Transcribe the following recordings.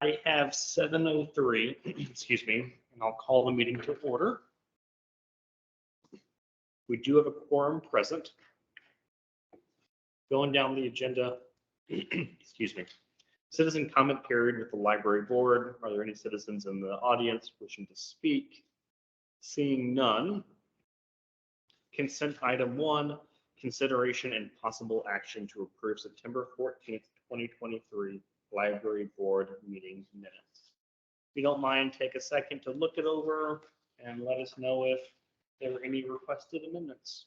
I have 7:03, excuse me, and I'll call the meeting to order. We do have a quorum present. Going down the agenda, excuse me, citizen comment period with the library board. Are there any citizens in the audience wishing to speak? Seeing none. Consent item 1, consideration and possible action to approve September 14th, 2023 library board meeting minutes. If you don't mind, take a second to look it over and let us know if there were any requested amendments.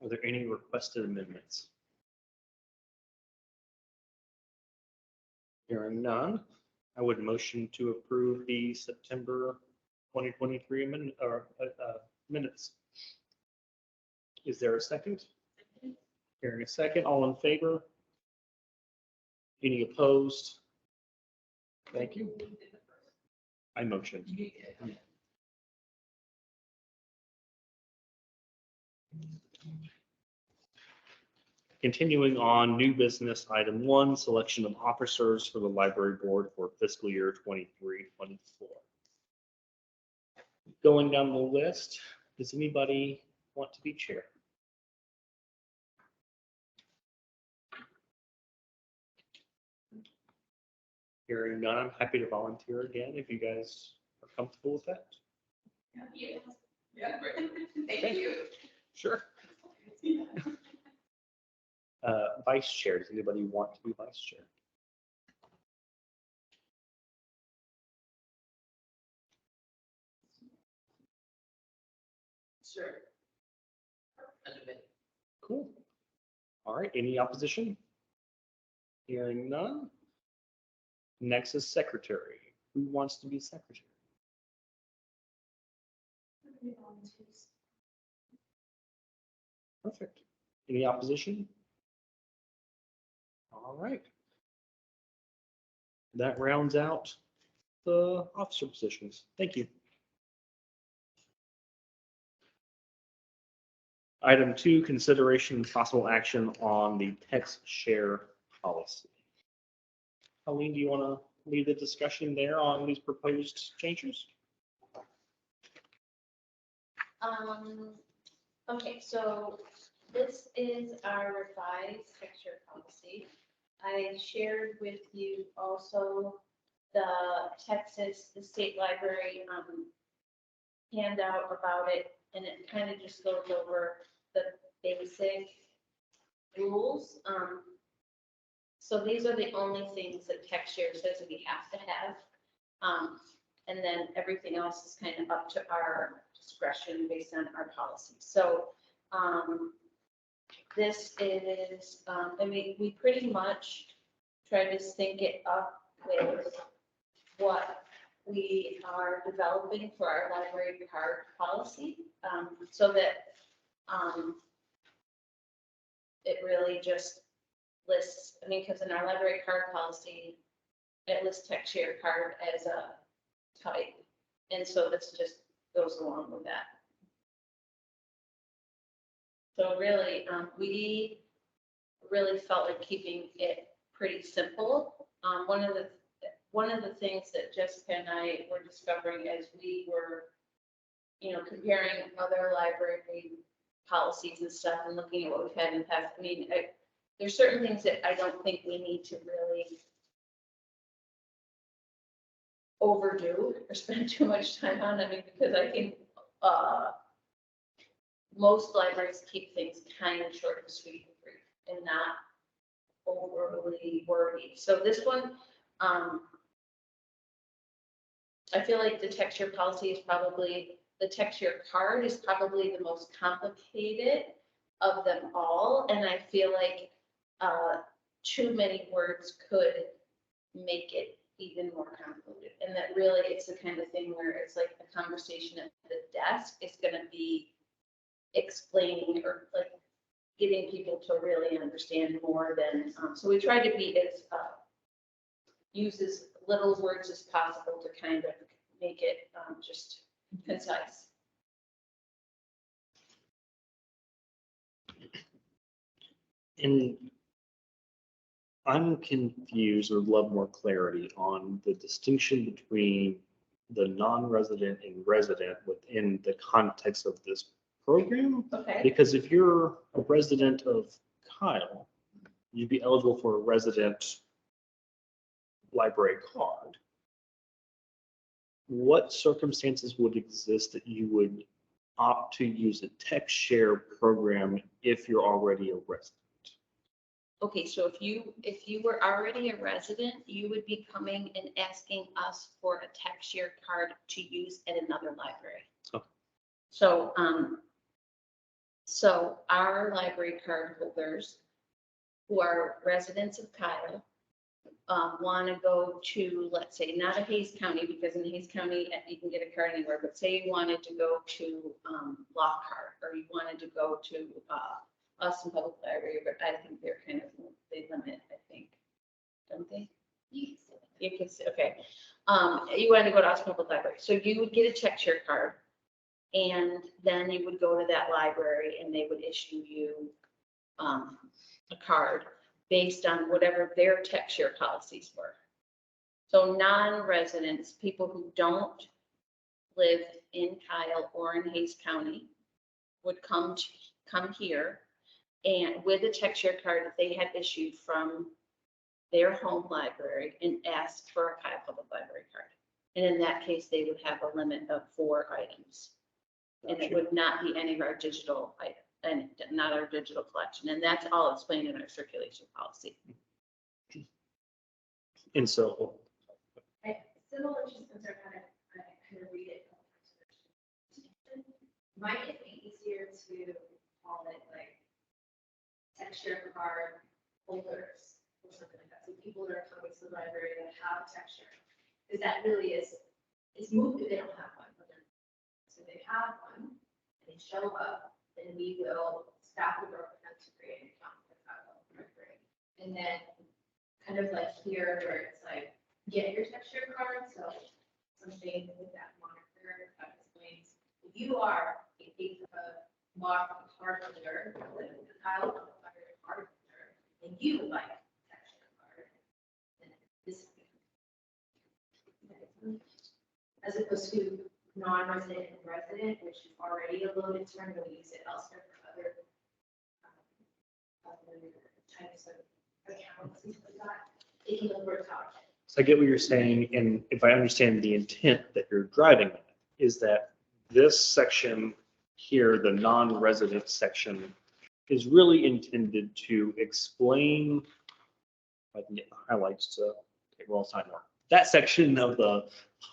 Are there any requested amendments? Hearing none, I would motion to approve the September 2023 minutes. Is there a second? Hearing a second, all in favor? Any opposed? Thank you. I motion. Continuing on, new business item 1, selection of officers for the library board for fiscal year 23-24. Going down the list, does anybody want to be chair? Hearing none, I'm happy to volunteer again if you guys are comfortable with that. Yeah. Thank you. Sure. Vice chair, does anybody want to be vice chair? Sure. Cool. All right, any opposition? Hearing none. Next is secretary. Who wants to be secretary? Perfect. Any opposition? All right. That rounds out the officer positions. Thank you. Item 2, consideration and possible action on the text share policy. Colleen, do you want to lead the discussion there on these proposed changes? Okay, so this is our revised text share policy. I shared with you also the the state library handout about it, and it kind of just goes over the basic rules. So these are the only things that text share says we have to have. And then everything else is kind of up to our discretion based on our policy. So this is, I mean, we pretty much try to sync it up with what we are developing for our library card policy, so that it really just lists, I mean, because in our library card policy, it lists text share card as a type. And so this just goes along with that. So really, we really felt like keeping it pretty simple. One of the things that Jessica and I were discovering as we were, comparing other library policies and stuff and looking at what we've had in the past, I mean, there's certain things that I don't think we need to really overdo or spend too much time on. I mean, because I think most libraries keep things kind of short and sweet and brief. and not overly wordy. So this one, I feel like the texture policy is probably, the texture card is probably the most complicated of them all. And I feel like too many words could make it even more convoluted. And that really, it's the kind of thing where it's like a conversation at the desk is gonna be explaining or like getting people to really understand more than, so we try to be as, use as little words as possible to kind of make it just concise. And I'm confused or love more clarity on the distinction between the non-resident and resident within the context of this program. Okay, Because if you're a resident of Kyle, you'd be eligible for a resident library card. What circumstances would exist that you would opt to use a tech share program if you're already a resident? okay, so if you were already a resident, you would be coming and asking us for a tech share card to use at another library. Okay. So, so our library card holders who are residents of Kyle want to go to, let's say, not a Hayes County, because in Hayes County, you can get a card anywhere, but say you wanted to go to Lockhart, or you wanted to go to Austin Public Library, but I think they're kind of, they limit, I think, don't they? You can say, okay. You want to go to Austin Public Library, so you would get a check share card, and then you would go to that library and they would issue you a card based on whatever their tech share policies were. So non-residents, people who don't live in Kyle or in Hayes County would come here and with a tech share card that they had issued from their home library and ask for a Kyle Public Library card. And in that case, they would have a limit of 4 items. And it would not be any of our digital items. And not our digital collection. And that's all explained in our circulation policy. And so, Similar systems are kind of read it. Might it be easier to call it like texture card holders or something like that? So people that are coming to the library that have texture, because that really is, it's moved if they don't have one. So they have one, and they show up, then we will staff will work with them to create an account for that library. And then kind of like here where it's like, get your texture card, so something with that moniker that explains, if you are a marked card holder, like a Kyle card holder, and you would like texture card, then this as opposed to non-resident and resident, which is already a loaded term, but we use it elsewhere for other types of accounts and stuff like that. It can over top. so I get what you're saying, and if I understand the intent that you're driving at, is that this section here, the non-resident section, is really intended to explain, if I can get the highlights to, okay, we're all signed up. That section of the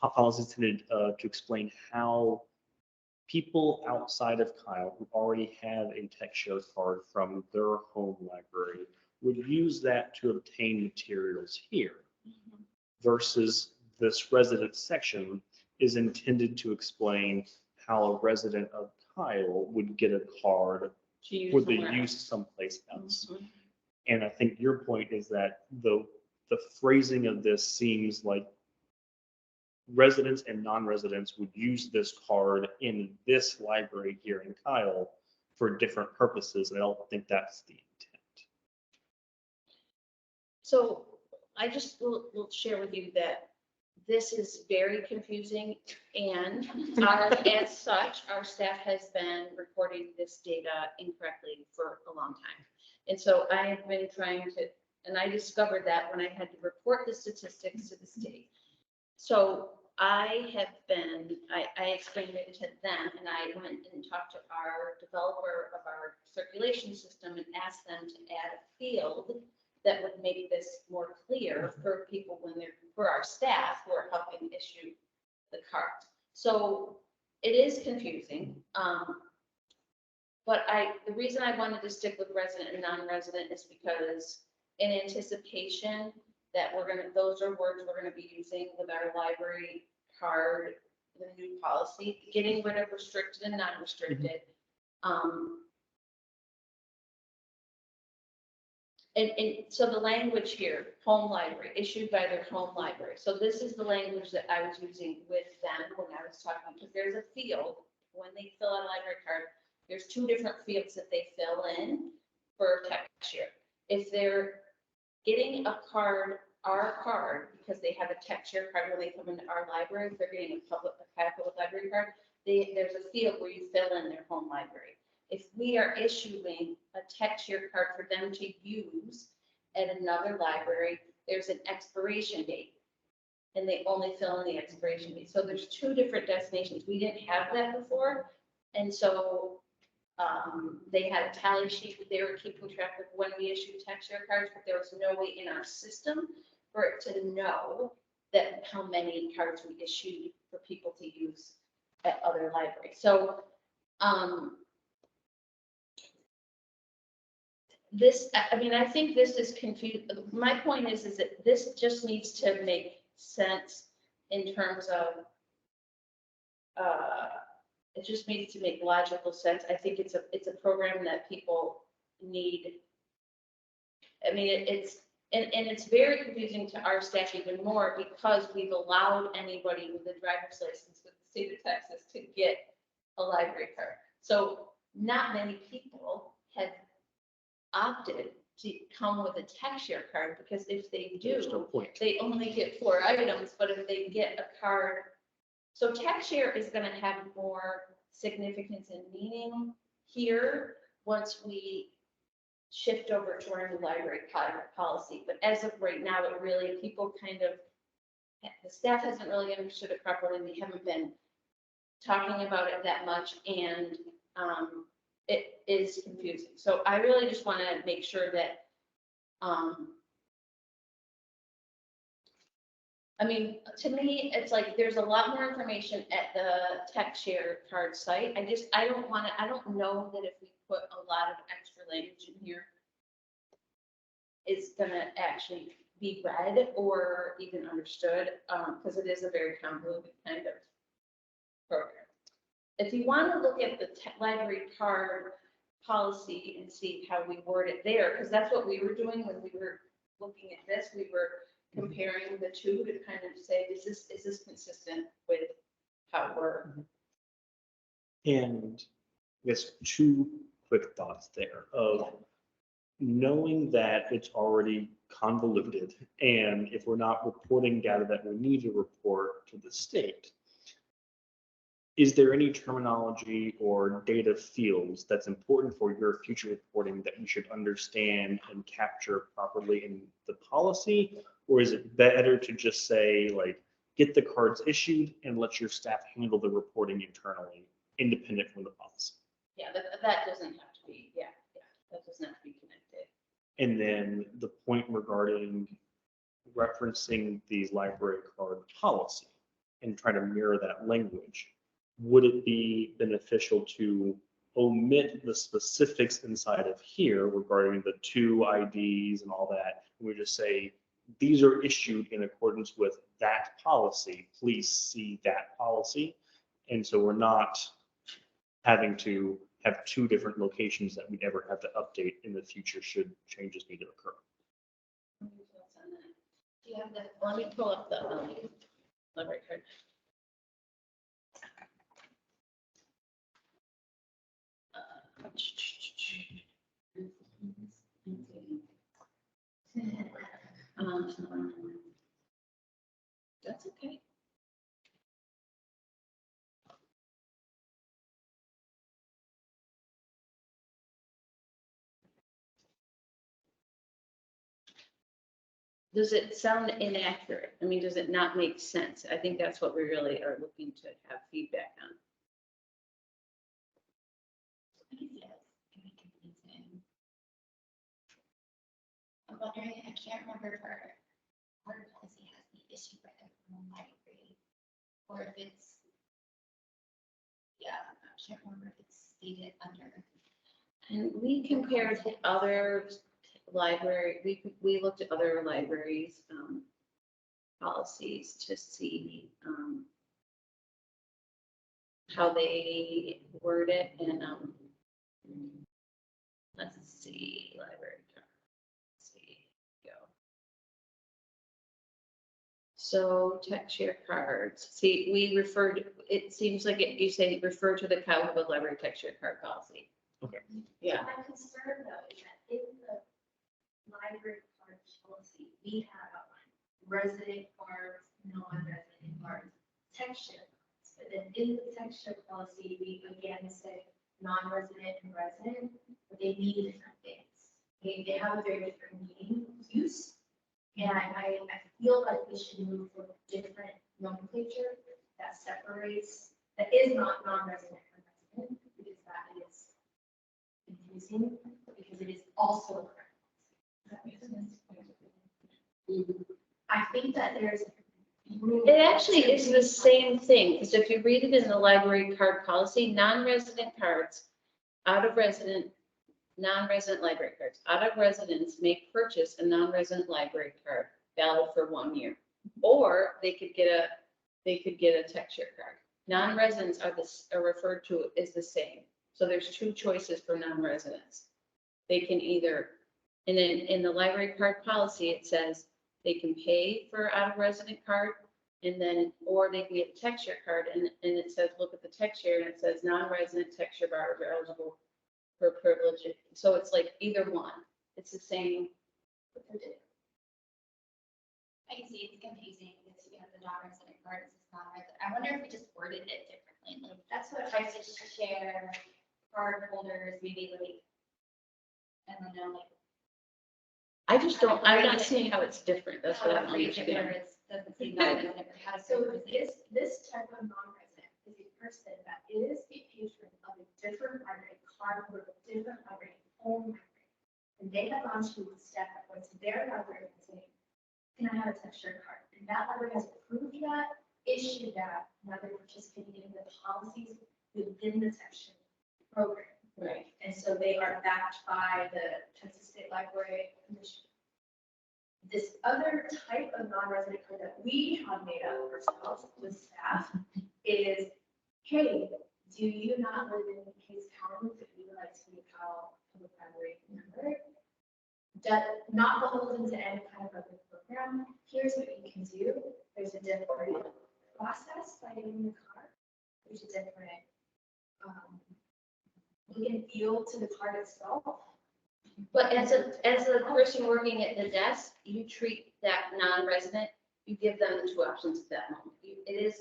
policy is intended to explain how people outside of Kyle who already have a tech share card from their home library would use that to obtain materials here versus this resident section is intended to explain how a resident of Kyle would get a card for the use someplace else. And I think your point is that the phrasing of this seems like residents and non-residents would use this card in this library here in Kyle for different purposes. And I don't think that's the intent. So I just will share with you that this is very confusing, and as such, our staff has been recording this data incorrectly for a long time. And so I have been trying to, and I discovered that when I had to report the statistics to the state. So I explained it to them and I went and talked to our developer of our circulation system and asked them to add a field that would make this more clear for people for our staff who are helping issue the cards. So it is confusing. But the reason I wanted to stick with resident and non-resident is because in anticipation that those are words we're gonna be using with our library card, the new policy, getting rid of restricted and non-restricted. And so the language here, home library, issued by their home library. So this is the language that I was using with them when I was talking, because there's a field, when they fill out a library card, there's two different fields that they fill in for TechShare. If they're getting a card, our card, because they have a TechShare card when they come into our library, if they're getting a public library card, there's a field where you fill in their home library. If we are issuing a TechShare card for them to use at another library, there's an expiration date. And they only fill in the expiration date. So there's two different destinations. We didn't have that before. And so they had a tally sheet that they were keeping track of when we issued TechShare cards, but there was no way in our system for it to know that how many cards we issued for people to use at other libraries. So I think this is confused. My point is that this just needs to make sense in terms of, it just needs to make logical sense. I think it's a program that people need. I mean, it's very confusing to our staff even more because we've allowed anybody with a driver's license with the state of Texas to get a library card. So not many people have opted to come with a TechShare card because if they There's no do, point. they only get 4 items, but if they get a card, so TechShare is going to have more significance and meaning here once we shift over to our new library policy. But as of right now, it really, people kind of, the staff hasn't really understood it properly. We haven't been talking about it that much, and it is confusing. So I really just want to make sure that, I mean, to me, it's like there's a lot more information at the TechShare card site. I don't know that if we put a lot of extra language in here, it's gonna actually be read or even understood, because it is a very convoluted kind of program. If you want to look at the library card policy and see how we word it there, because that's what we were doing when we were looking at this, we were comparing the two to kind of say, is this consistent with how we're. And I guess 2 quick thoughts there of knowing that it's already convoluted, and if we're not reporting data that we need to report to the state, is there any terminology or data fields that's important for your future reporting that we should understand and capture properly in the policy? Or is it better to just say, like, get the cards issued and let your staff handle the reporting internally, independent from the policy? Yeah, that doesn't have to be, that doesn't have to be connected. And then the point regarding referencing the library card policy and trying to mirror that language, would it be beneficial to omit the specifics inside of here regarding the 2 IDs and all that? And we just say, these are issued in accordance with that policy. Please see that policy. And so we're not having to have 2 different locations that we never have to update in the future should changes need to occur. Do you have that? Let me pull up the library card. That's okay. does it sound inaccurate? I mean, does it not make sense? I think that's what we really are looking to have feedback on. I can see that. It can be confusing. I'm wondering, I can't remember if our policy has the issue by the library, or if it's, yeah, I can't remember if it's stated under. And we compared to other library, we looked at other libraries' policies to see how they word it, and let's see, library. Let's see, go. So tech share cards. See, we referred. It seems like you say refer to the Cuyahoga Library tech share card policy. Okay. Yeah. My concern though is that in the library card policy, we have outlined resident cards, non-resident cards, texture cards. But then in the texture policy, we again say non-resident and resident, but they mean different things. They have a very different meaning, use. And I feel like we should move for different nomenclature that separates, that is not non-resident and resident, because that is confusing, because it is also. Does that make sense? I think that there's. It actually is the same thing, because if you read it in the library card policy, non-resident cards, out of resident, non-resident library cards, out of residence may purchase a non-resident library card valid for 1 year. Or they could get a tech share card. Non-residents are referred to as the same. So there's two choices for non-residents. They can either, and then in the library card policy, it says they can pay for out of resident card, and then, or they can get a tech share card, and it says, look at the tech share, and it says non-resident tech share bars are eligible for privilege. So it's like either one. It's the same. I can see it's confusing because you have the non-resident cards, it's non-resident. I wonder if we just worded it differently, like That's what tries to share card holders, maybe like, I don't know, like. I just don't, I'm not seeing how it's different. That's what I'm Like, understanding. where it doesn't say non-resident, or how to say So resident. this type of non-resident is a person that is a patron of a different library, card holder of a different library, home library. And they have gone to the step that went to their library and saying, can I have a texture card? And that library has approved that, issued that, now they're participating in the policies within the texture program. Right. And so they are backed by the Texas State Library Commission. This other type of non-resident card that we have made up ourselves with staff is, hey, do you not live in Case County, but you would like to be a Powell Public Library member? Not beholden to any kind of other program. Here's what you can do. There's a different process by getting the card. There's a different look and feel to the card itself. But as a person working at the desk, you treat that non-resident, you give them the two options at that moment. It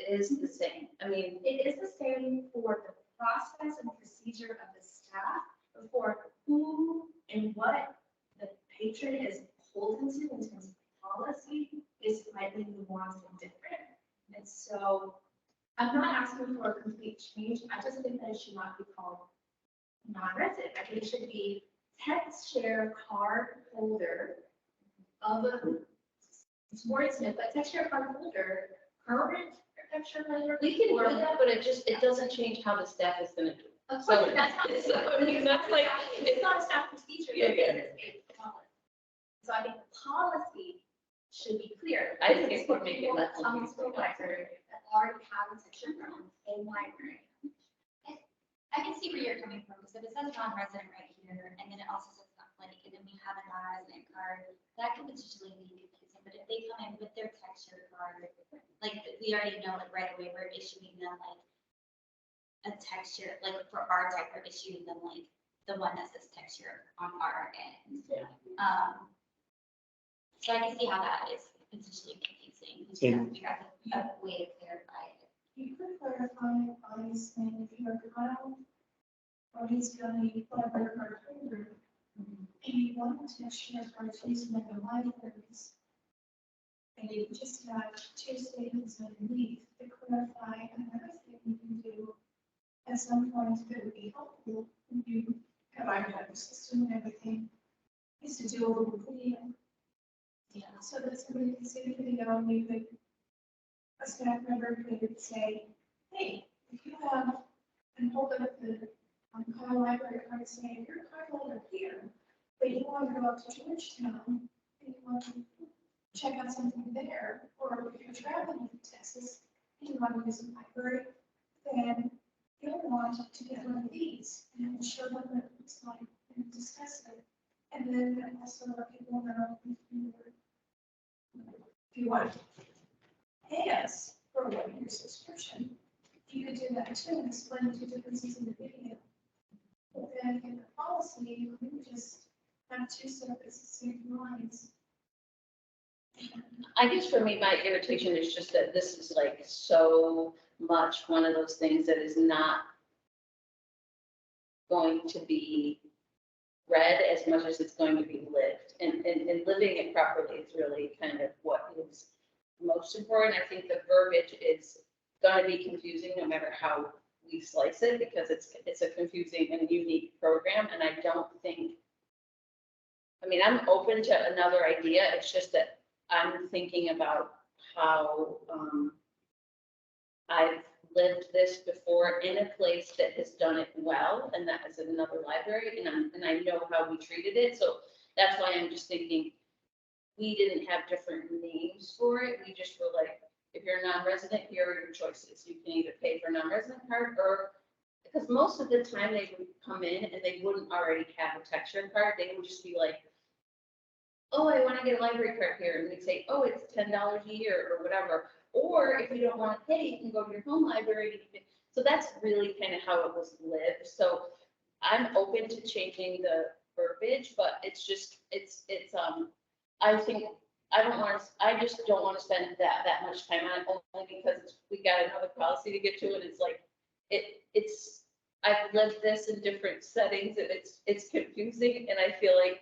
is the same. I mean, It is the same for the process and procedure of the staff, but for who and what the patron is beholden to in terms of policy is slightly nuanced and different. And so I'm not asking for a complete change. I just think that it should not be called non-resident. I think it should be text share card holder of a, it's more intimate, but text share card holder, current texture holder. we can do that, but it doesn't change how the staff is gonna do it. Of course, So- that's not, That's like- it's not a staff procedure. Yeah, yeah. It's a policy. So I think the policy should be clear. I think This is it would for make it people less that come to the confusing. library that already have a section from a library. I can see where you're coming from, because if it says non-resident right here, and then it also says athletic, and then we have a non-resident card, that could potentially be confusing, but if they come in with their texture card, like, we already know, like, right away, we're issuing them, like, a texture, like, for our type, we're issuing them, like, the one that says texture on our end. Yeah. So I can see how that is potentially confusing, we just have to figure out a way to clarify it. You could clarify by saying if you're Kyle, or he's gonna be library card holder, and you want to share for at least like a libraries, maybe just have two statements underneath to clarify another thing you can do at some point that would be helpful when you have ironed the system and everything, is to do a little video. Yeah. So that somebody can see the video and you could, a staff member could say, hey, if you have, and hold up the Kyle Library card saying, you're a card holder here, but you want to go up to Georgetown, and you want to check out something there, or if you're traveling to Texas, and you want to use a library, then you'll want to get one of these, and show them what it looks like, and discuss it. And then also let people know if you want to pay us for your subscription, you could do that too, and explain the differences in the video. But then in the policy, you would just have two separate same lines. I guess for me, my irritation is just that this is like so much one of those things that is not going to be read as much as it's going to be lived. And living it properly is really kind of what is most important. I think the verbiage is going to be confusing no matter how we slice it, because it's a confusing and unique program. And I don't think, I mean, I'm open to another idea. It's just that I'm thinking about how I've lived this before in a place that has done it well, and that is another library, and I know how we treated it. So that's why I'm just thinking we didn't have different names for it. We just were like, if you're a non-resident, here are your choices. You can either pay for a non-resident card, or because most of the time they would come in and they wouldn't already have a texture card. They would just be like, oh, I want to get a library card here. And we'd say, oh, it's $10 a year or whatever. Or if you don't want to pay, you can go to your home library. So that's really kind of how it was lived. So I'm open to changing the verbiage, but it's just, I think, I just don't want to spend that much time on it, only because we got another policy to get to, and it's like, I've lived this in different settings, and it's confusing, and I feel like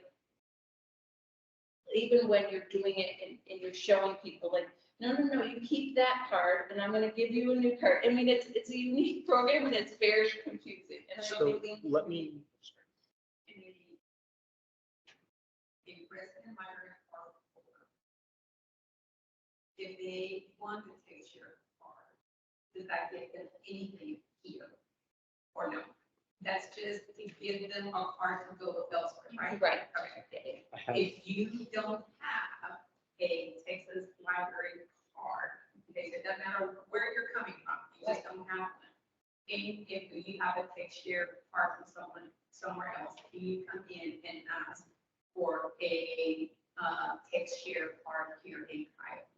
even when you're doing it and you're showing people like, no, you keep that card and I'm going to give you a new card. I mean, it's a unique program and it's very confusing. And I So don't think let me, A resident library card holder, if they want to take your card, does that get them anything here? Or no? That's just to give them a card to go elsewhere, right? Right. Okay. I have, If you don't have a Texas library card, okay, it doesn't matter where you're coming from, you just don't have one. And if you have a Texture card from someone somewhere else, you come in and ask for a Texture card here in Kyle.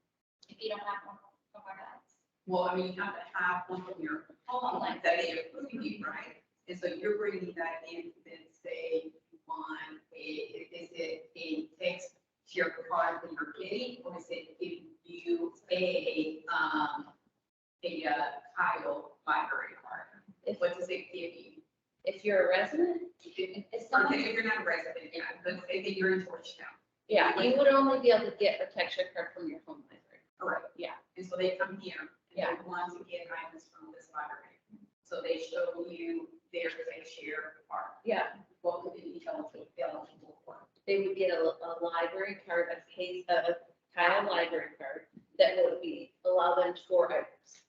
If you don't have one somewhere else. Well, I mean, you have to have one from your home, like that they approve you, right? And so you're bringing that in to then say you want is it a Texture card that you're getting, or is it giving you a Kyle library card? What does it give you? if you're a resident, It's something, if you're not a resident, yeah, let's say that you're in Georgetown. yeah, you would only be able to get a texture card from your home library. Correct. Yeah. And so they come here, and Yeah. they want to get items from this library. So they show you their Texture card. Yeah, What would it be eligible for? they would get a library card, a Kyle library card that would allow them 4 items.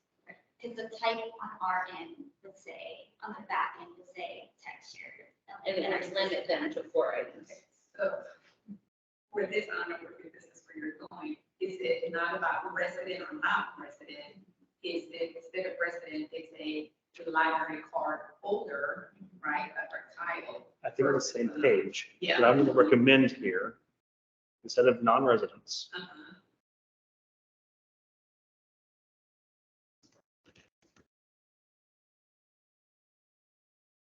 Because the type on our end would say, on the back end would say texture. And it would limit them to 4 items. So for this, I don't know where this is where you're going. Is it not about resident or not resident? Is it instead of resident, it's a library card holder, right? Or title. I think we're on the same page. Yeah. What I'm going to recommend here, instead of non-residents, Uh-huh.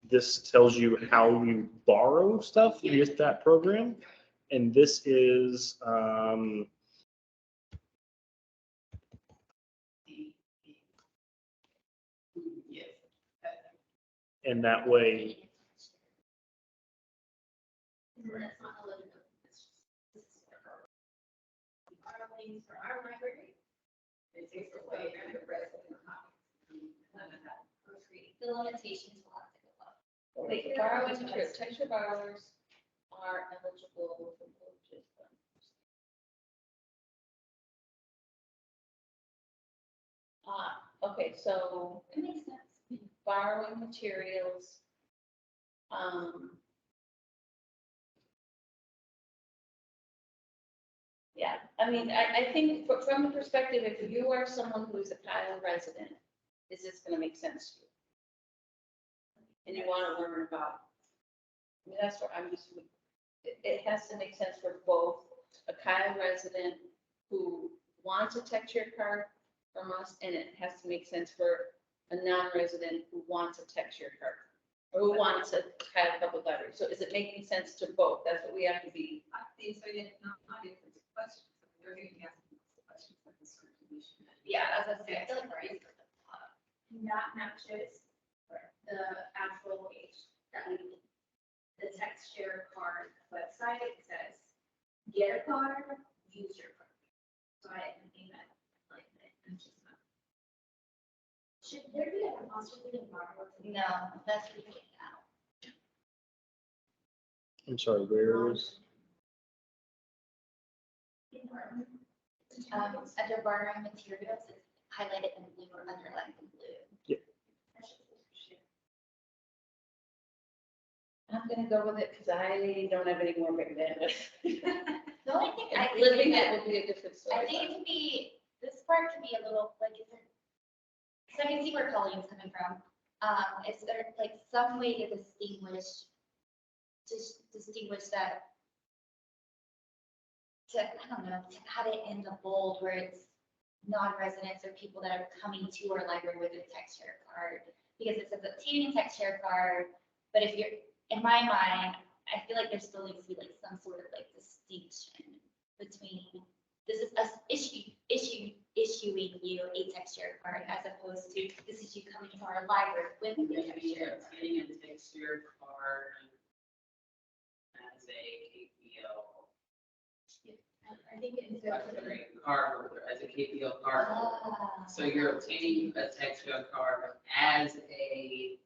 this tells you how you borrow stuff with that program. And this is, Yes. and that way, That's not a little bit. things for our library. It takes away from the rest of the copies. None of that. The limitations will have to go up. Wait, borrowing material, texture borrowers are eligible for purchase. Okay, so It makes sense. borrowing materials. Yeah, I mean, I think from the perspective, if you are someone who is a Kyle resident, this is gonna make sense to you. And you wanna learn about, I mean, that's what I'm just, it has to make sense for both a Kyle resident who wants a texture card from us, and it has to make sense for a non-resident who wants a texture card, or who wants a Kyle Public Library. So is it making sense to both? That's what we have to be. I think so, yeah, not different questions. They're going to ask questions like this. Yeah, as I say, I feel like we're using that matches the actual page that we, the texture card website, it says, get a card, use your card. So I didn't think that, like, it's just not. Should there be a apostrophe in Marvel? No, that's what we get now. I'm sorry, where is? Under borrowing materials, it's highlighted in blue or underlined in blue. Yeah. I'm gonna go with it because I don't have any more written down. The only thing I think Living that- it will be a different story. I think it could be, this part could be a little, like, is it? Because I can see where Colleen's coming from. Is there like some way to distinguish that? I don't know, to have it in the bold where it's non-residents or people that are coming to our library with a texture card. Because it says obtaining texture card, but if you're, in my mind, I feel like there still needs to be like some sort of like distinction between, this is us issuing you a texture card as opposed to, this is you coming to our library with a Maybe texture. obtaining a texture card as a KPO. I think it's. Card holder, as a KPO card holder. Ah. So you're obtaining a texture card as a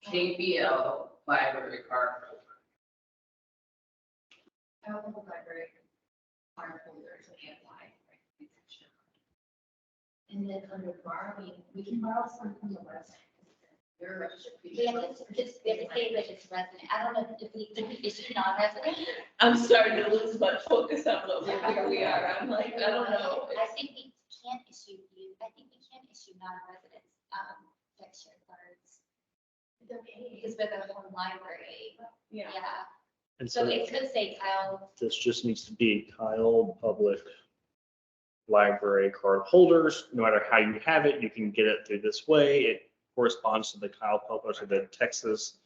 KPO library card holder. Our local library card holders can apply. And then under borrowing, we can borrow some from the website. They're registered. We have to say that it's resident. I don't know if we issue non-resident. I'm starting to lose my focus on where we are. I'm like, I don't know. I think we can issue non-residents, texture cards. It's okay. Because we're the home library. Yeah. Yeah. And So so it could say Kyle. this just needs to be Kyle Public Library card holders. No matter how you have it, you can get it through this way. It corresponds to the Kyle Public or the Texas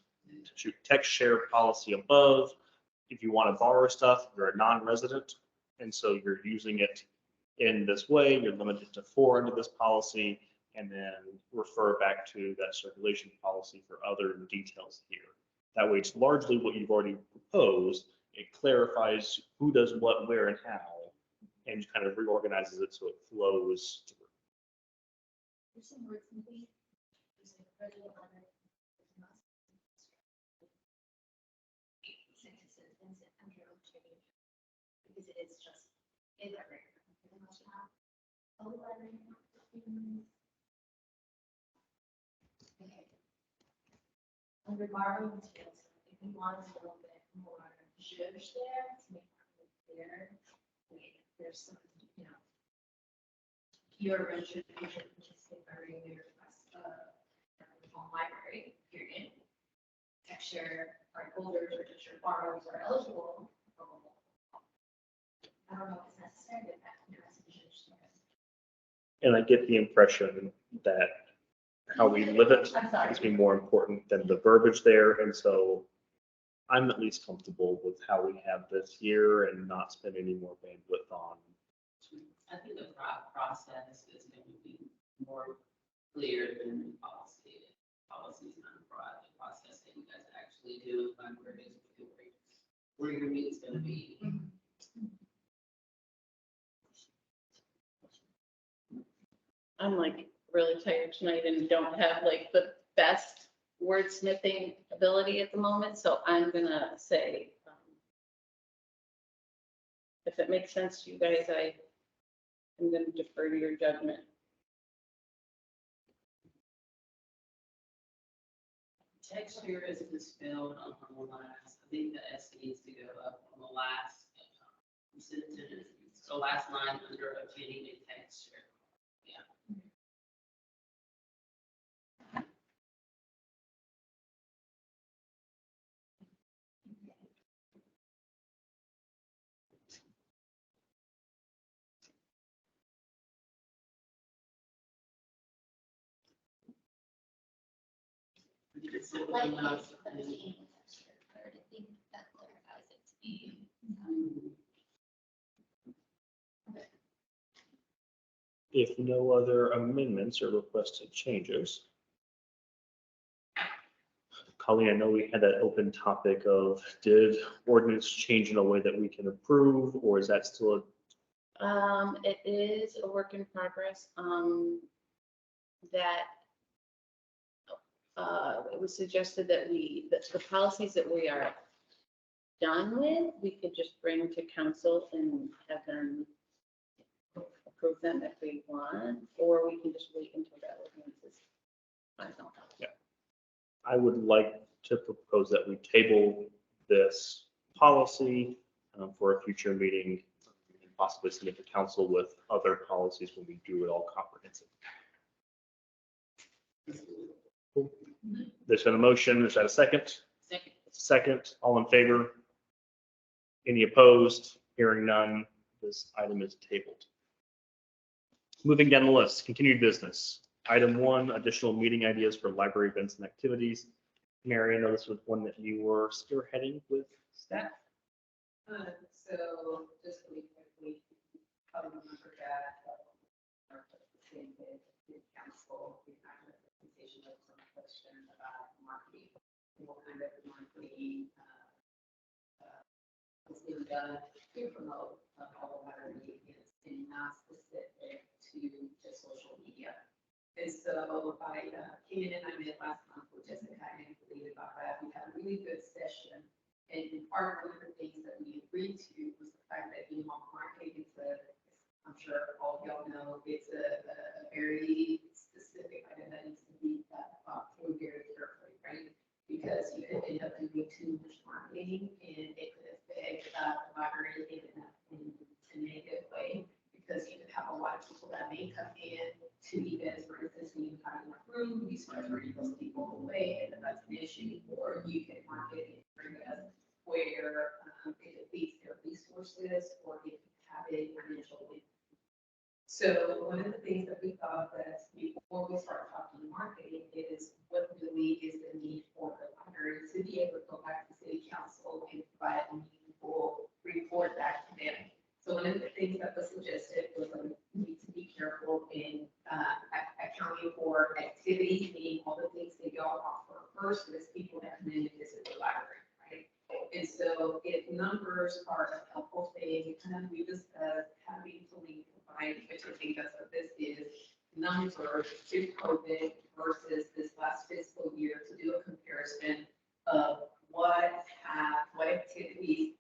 text share policy above. If you want to borrow stuff, you're a non-resident, and so you're using it in this way. You're limited to 4 under this policy, and then refer back to that circulation policy for other details here. That way, it's largely what you've already proposed. It clarifies who does what, where, and how, and kind of reorganizes it so it flows through. There's some words in the. There's like resident letter. Sentences and under change. Because it is just in library. Oh, library. Okay. Under borrowing materials, if we want a little bit more zhuzh there, to make it clear, there's some, you know. Your registered agent participate by reading your request, home library, period. Texture, card holders or texture borrowers are eligible. I don't know if it's necessary, but that, you know, that's a zhuzh there. And I get the impression that how we live it I'm sorry. is be more important than the verbiage there. And so I'm at least comfortable with how we have this here and not spend any more bandwidth on. I think the process is going to be more clear than the policy. Policy is not broad, the process that you guys actually do, where your meeting's going to be. really tired tonight and don't have like the best wordsmithing ability at the moment, so I'm gonna say, if it makes sense to you guys, I'm gonna defer to your judgment. Texture is misspelled on the last, I think the S needs to go up on the last sentence, so last line under obtaining a texture. Yeah. Like this, obtaining texture card, I think that clarifies it to me. If no other amendments or requested changes. Colleen, I know we had that open topic of did ordinance change in a way that we can approve, or is that still It is a work in progress, that it was suggested that the policies that we are done with, we could just bring to council and have them approve them if we want, or we can just wait until that ordinance is final. I would like to propose that we table this policy for a future meeting and possibly send it to council with other policies when we do it all comprehensive. There's been a motion. Is that a second? Second. Second. All in favor? Any opposed? Hearing none, this item is tabled. Moving down the list, continued business. Item 1, additional meeting ideas for library events and activities. Mary, I know this was one that you were spearheading with staff. So just really quickly, probably remember that the same day in council, we had a presentation of some question about marketing. What kind of marketing was being done to promote all library events and not specific to just social media. And so I came in and I met last month with Jessica and believe about that. We had a really good session. And part of one of the things that we agreed to was the fact that, you know, marketing is I'm sure all of y'all know, it's a very specific item that needs to be thought through very carefully, right? Because you could end up doing too much marketing and it could affect the library in a negative way. Because you could have a lot of people that may come in to events, for instance, when you have enough room, you start turning those people away, and then that's an issue. Or you can market in areas where it leads their resources or it can have a financial win. So one of the things that we thought that before we start talking marketing is what really is the need for the library to be able to go back to city council and provide a meaningful report back to them. So one of the things that was suggested was that we need to be careful in accounting for activities, meaning all the things that y'all offer versus people that come in and visit the library, right? And so if numbers are a helpful thing, we discussed having fully combined, which I think that's what this is, numbers to COVID versus this last fiscal year to do a comparison of what activities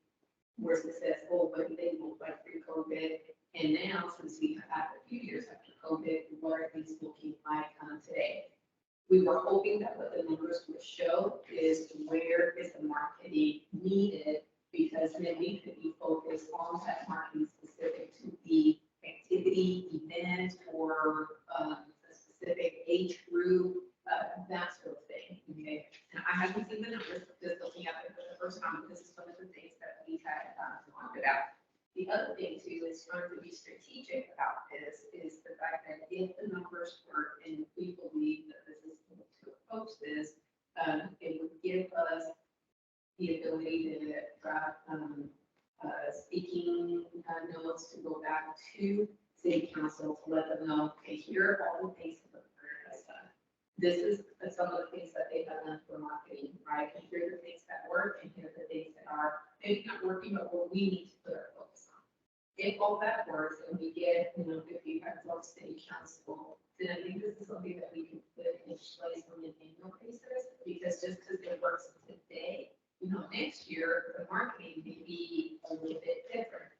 were successful, what did they look like pre-COVID, and now since we have had a few years after COVID, what are these looking like today? We were hoping that what the numbers would show is where is the marketing needed, because then we could be focused on that marketing specific to the activity, event, or a specific age group, that sort of thing. Okay, and I haven't seen the numbers, just looking at it for the first time. This is one of the things that we had talked about. The other thing too is trying to be strategic about this is the fact that if the numbers work, and we believe that this is going to approach this, it would give us the ability to draft speaking notes to go back to city council to let them know, okay, here are all the things that the mayor has done. This is some of the things that they have done for marketing, right? And here are the things that work, and here are the things that are maybe not working, but what we need to put our focus on. If all that works, and we get, the feedback from city council then I think this is something that we can put in place on an annual basis, because just because it works today, next year, the marketing may be a little bit different.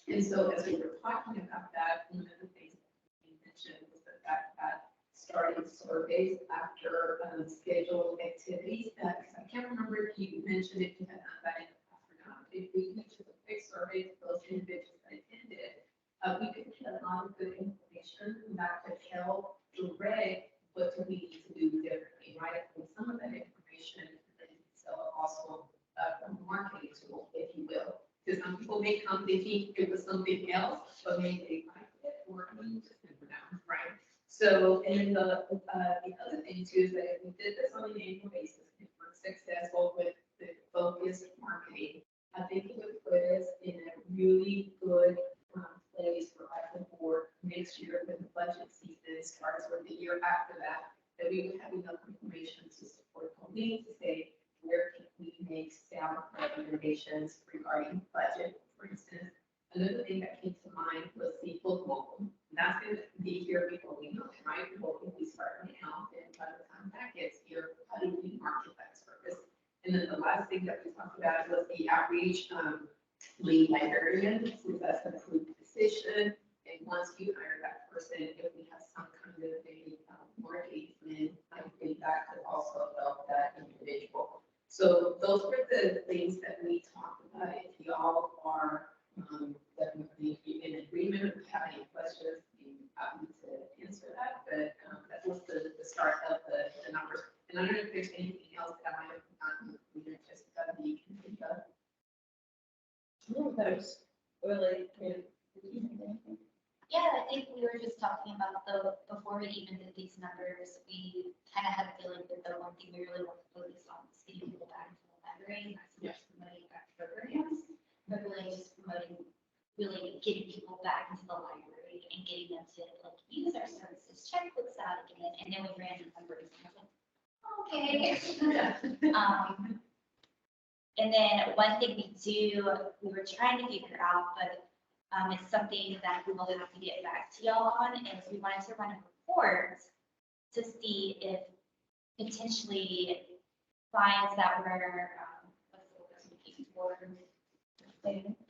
And so as we were talking about that, one of the things that you mentioned was the fact that starting surveys after scheduled activities. I can't remember if you mentioned if you had done that in the past or not. If we took a quick survey of those individuals that attended, we could get a lot of good information that could help direct what do we need to do differently, right? And some of that information is also a marketing tool, if you will. Because some people may come thinking it was something else, but maybe they liked it or just never know, right? So, and then the other thing too is that if we did this on an annual basis, if we're successful with the focused marketing, I think it would put us in a really good place for the board next year when the budget season starts, or the year after that, that we would have enough information to support Colleen to say, where can we make sound recommendations regarding budget, for instance. Another thing that came to mind was the book mobile. That's going to be here before we know it, right? Book will be starting now, and by the time that gets here, how do we market that service? And then the last thing that we talked about was the outreach lead librarian, since that's an approved position. And once you hire that person, if we have some kind of a marketing plan, I think that could also help that individual. So those were the things that we talked about. If y'all are definitely in agreement, if you have any questions, I'm happy to answer that. But that was the start of the numbers. And I don't know if there's anything else that I might have forgotten, just that we can think of. That was really good. Yeah, I think we were just talking about before we even did these numbers, we kind of had a feeling that the one thing we really want to focus on is getting people back into the library, not so much promoting back programs, but really just promoting, really getting people back into the library and getting them to like use our services, check books out again, and then we ran the numbers and I was like, okay. And then one thing we were trying to figure out, but it's something that we will have to get back to y'all on, is we wanted to run a report to see if potentially fines that were,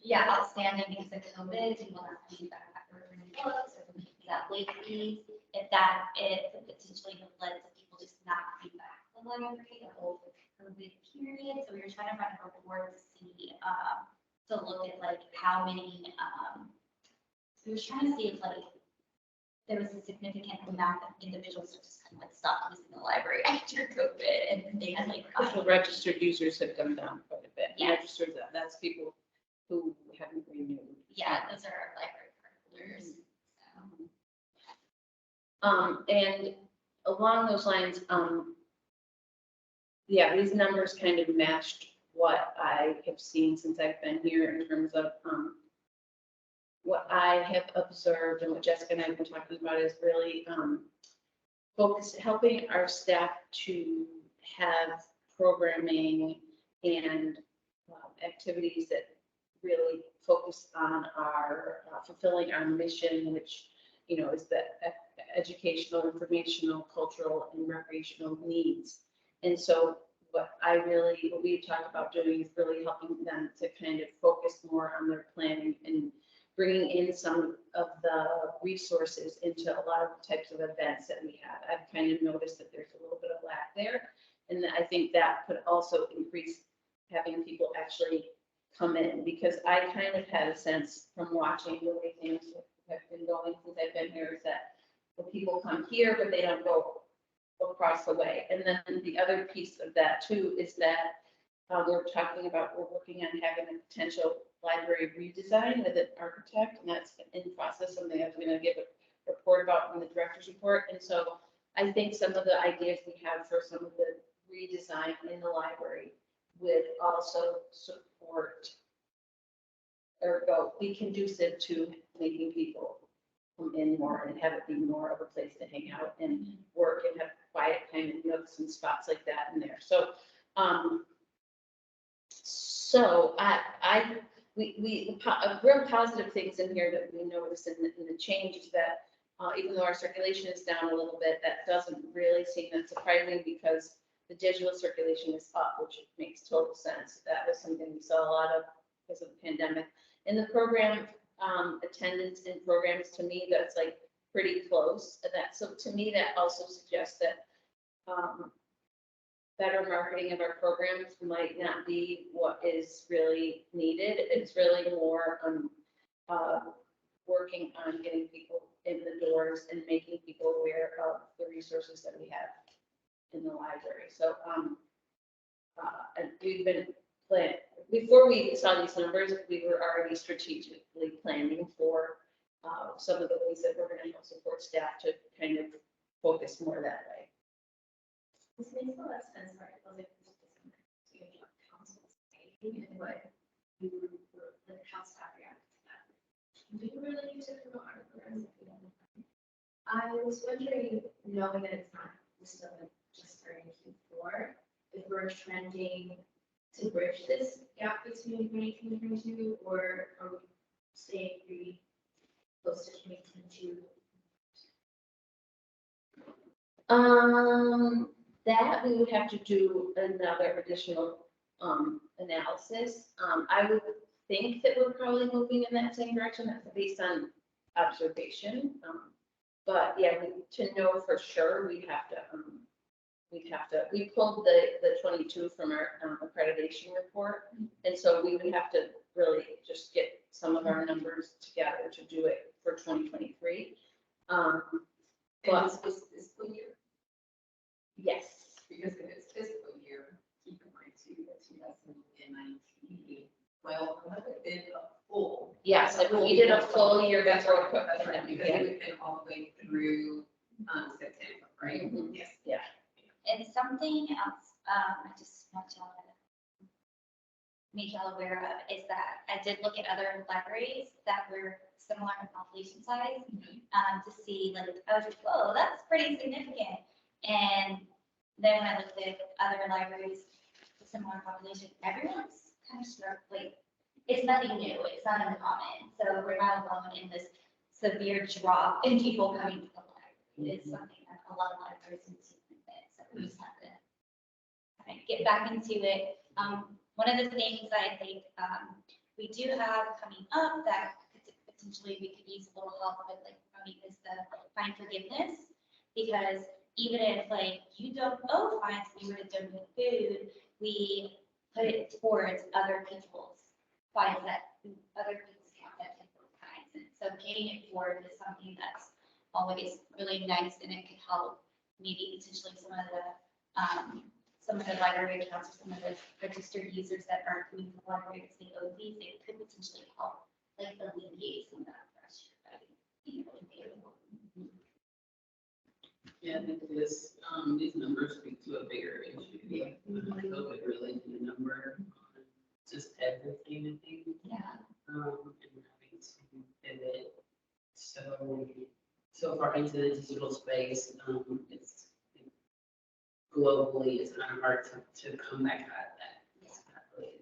yeah, outstanding because of COVID, and we'll have to do that after books, or that late fees, if potentially have led to people just not coming back to the library the whole COVID period. So we were trying to run a report to see, to look at like how many, so we were trying to see if like there was a significant amount of individuals that just kind of like stopped using the library after COVID, and they had like. The registered users have come down quite a bit. Yeah. Registered, that's people who haven't renewed. Yeah, those are our library card holders. So. And along those lines, yeah, these numbers kind of matched what I have seen since I've been here in terms of what I have observed, and what Jessica and I have been talking about is really helping our staff to have programming and activities that really focus on our fulfilling our mission, which is the educational, informational, cultural, and recreational needs. And so what we talk about doing is really helping them to kind of focus more on their planning and bringing in some of the resources into a lot of the types of events that we have. I've kind of noticed that there's a little bit of lack there. And I think that could also increase having people actually come in, because I kind of had a sense from watching the way things have been going since I've been here, is that the people come here, but they don't go across the way. And then the other piece of that too is that we're working on having a potential library redesign with an architect, and that's in process, something I'm going to give a report about in the director's report. And so I think some of the ideas we have for some of the redesign in the library would also support or be conducive to making people come in more and have it be more of a place to hang out and work and have quiet kind of nooks and spots like that in there. So, real positive things in here that we notice in the change is that even though our circulation is down a little bit, that doesn't really seem that surprising because the digital circulation is up, which makes total sense. That was something we saw a lot of because of the pandemic. And the program attendance in programs, to me, that's like pretty close. And that, so to me, that also suggests that better marketing of our programs might not be what is really needed. It's really more working on getting people in the doors and making people aware of the resources that we have in the library. So, and we've been planning, before we saw these numbers, we were already strategically planning for some of the ways that we're going to help support staff to kind of focus more that way. This makes a lot of sense, right? Like, council saying and what you, like, how staff react to that. Do you really need to promote our programs if we don't have them? I was wondering, knowing that it's not still just starting Q4, if we're trending to bridge this gap between 2018 and 2022, or are we staying pretty close to 2022? That we would have to do another additional analysis. I would think that we're probably moving in that same direction. That's based on observation. But yeah, to know for sure, we pulled the 22 from our accreditation report. And so we would have to really just get some of our numbers together to do it for 2023. And this was fiscal year, Yes. because if it's fiscal year, keep in mind too, that 2019, well, it would have been a full. Yes, like we did a full year That's before. right, that's right, because it would have been all the way through, September, right? Mhm. Yes. Yeah. And something else, I just want to make y'all aware of is that I did look at other libraries that were similar in population size, to see, like, I was like, whoa, that's pretty significant. And then when I looked at other libraries with similar population, everyone's kind of like, it's nothing new, it's not uncommon. So we're not alone in this severe drop in people coming to the library. It's something that a lot of libraries need to admit, so we just have to kind of get back into it. One of the things that I think we do have coming up that potentially we could use a little help with, like, promoting, is the fine forgiveness. Because even if, like, you don't owe fines, and you were to donate food, we put it towards other people's fines that other people's account that people fines. And so paying it forward is something that's always really nice, and it could help maybe potentially some of the library accounts or some of the registered users that aren't coming to the library to say owe fees. It could potentially help, like, alleviate some of that pressure that people feel. Yeah, I think this, these numbers speak to a bigger issue. Yeah. COVID really did a number on just everything, I think. Yeah. And having to pivot. So far into the digital space, it's globally, it's kind of hard to come back at that. It's not really,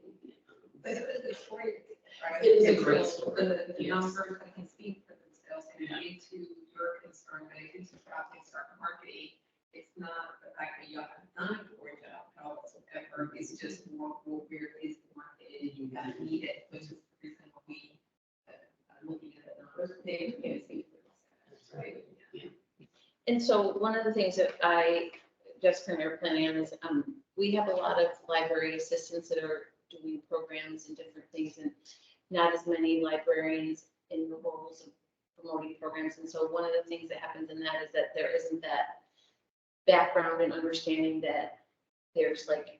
But it was a great, right? It is a great story. The Yes. numbers, I can speak for themselves, and into your concern, but into traffic, start marketing, it's not the fact that you have done a poor job, however, it's just more where is the market, and you kind of need it, which is the reason we, looking at the numbers, they can see for themselves, right? Yeah. And so one of the things that Jessica and I are planning on is, we have a lot of library assistants that are doing programs and different things, and not as many librarians in the roles of promoting programs. And so one of the things that happens in that is that there isn't that background and understanding that there's, like,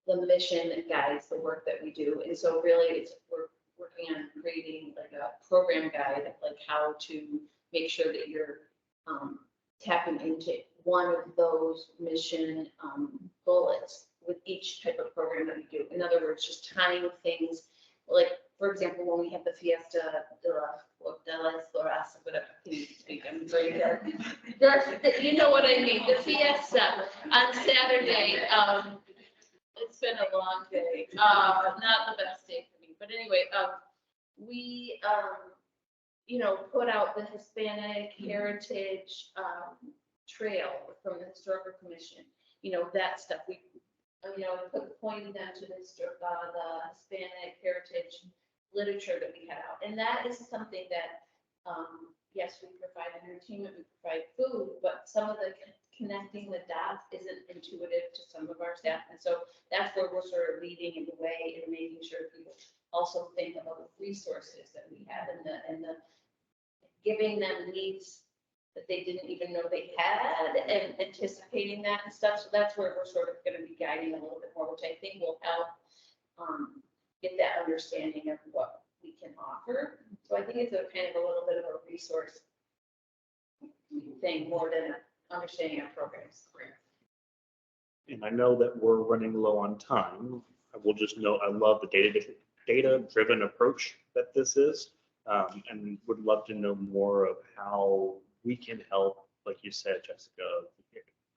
the mission that guides the work that we do. And so really we're working on creating, like, a program guide of, like, how to make sure that you're tapping into one of those mission bullets with each type of program that we do. In other words, just tying things, like, for example, when we have the Fiesta de las Flores, whatever, I'm very good. You know what I mean, the Fiesta on Saturday. It's been a long day, not the best day for me, but anyway, we you know, put out the Hispanic Heritage Trail from the Historical Commission, you know, that stuff. We, you know, pointing them to the Hispanic Heritage literature that we had out. And that is something that, yes, we provide entertainment, we provide food, but some of the connecting the dots isn't intuitive to some of our staff. And so that's where we're sort of leading the way and making sure people also think about the resources that we have and the giving them needs that they didn't even know they had and anticipating that and stuff. So that's where we're sort of going to be guiding a little bit more, which I think will help get that understanding of what we can offer. So I think it's a kind of a little bit of a resource thing more than understanding our programs. And I know that we're running low on time. I will just note, I love the data-driven approach that this is, and would love to know more of how we can help, like you said, Jessica,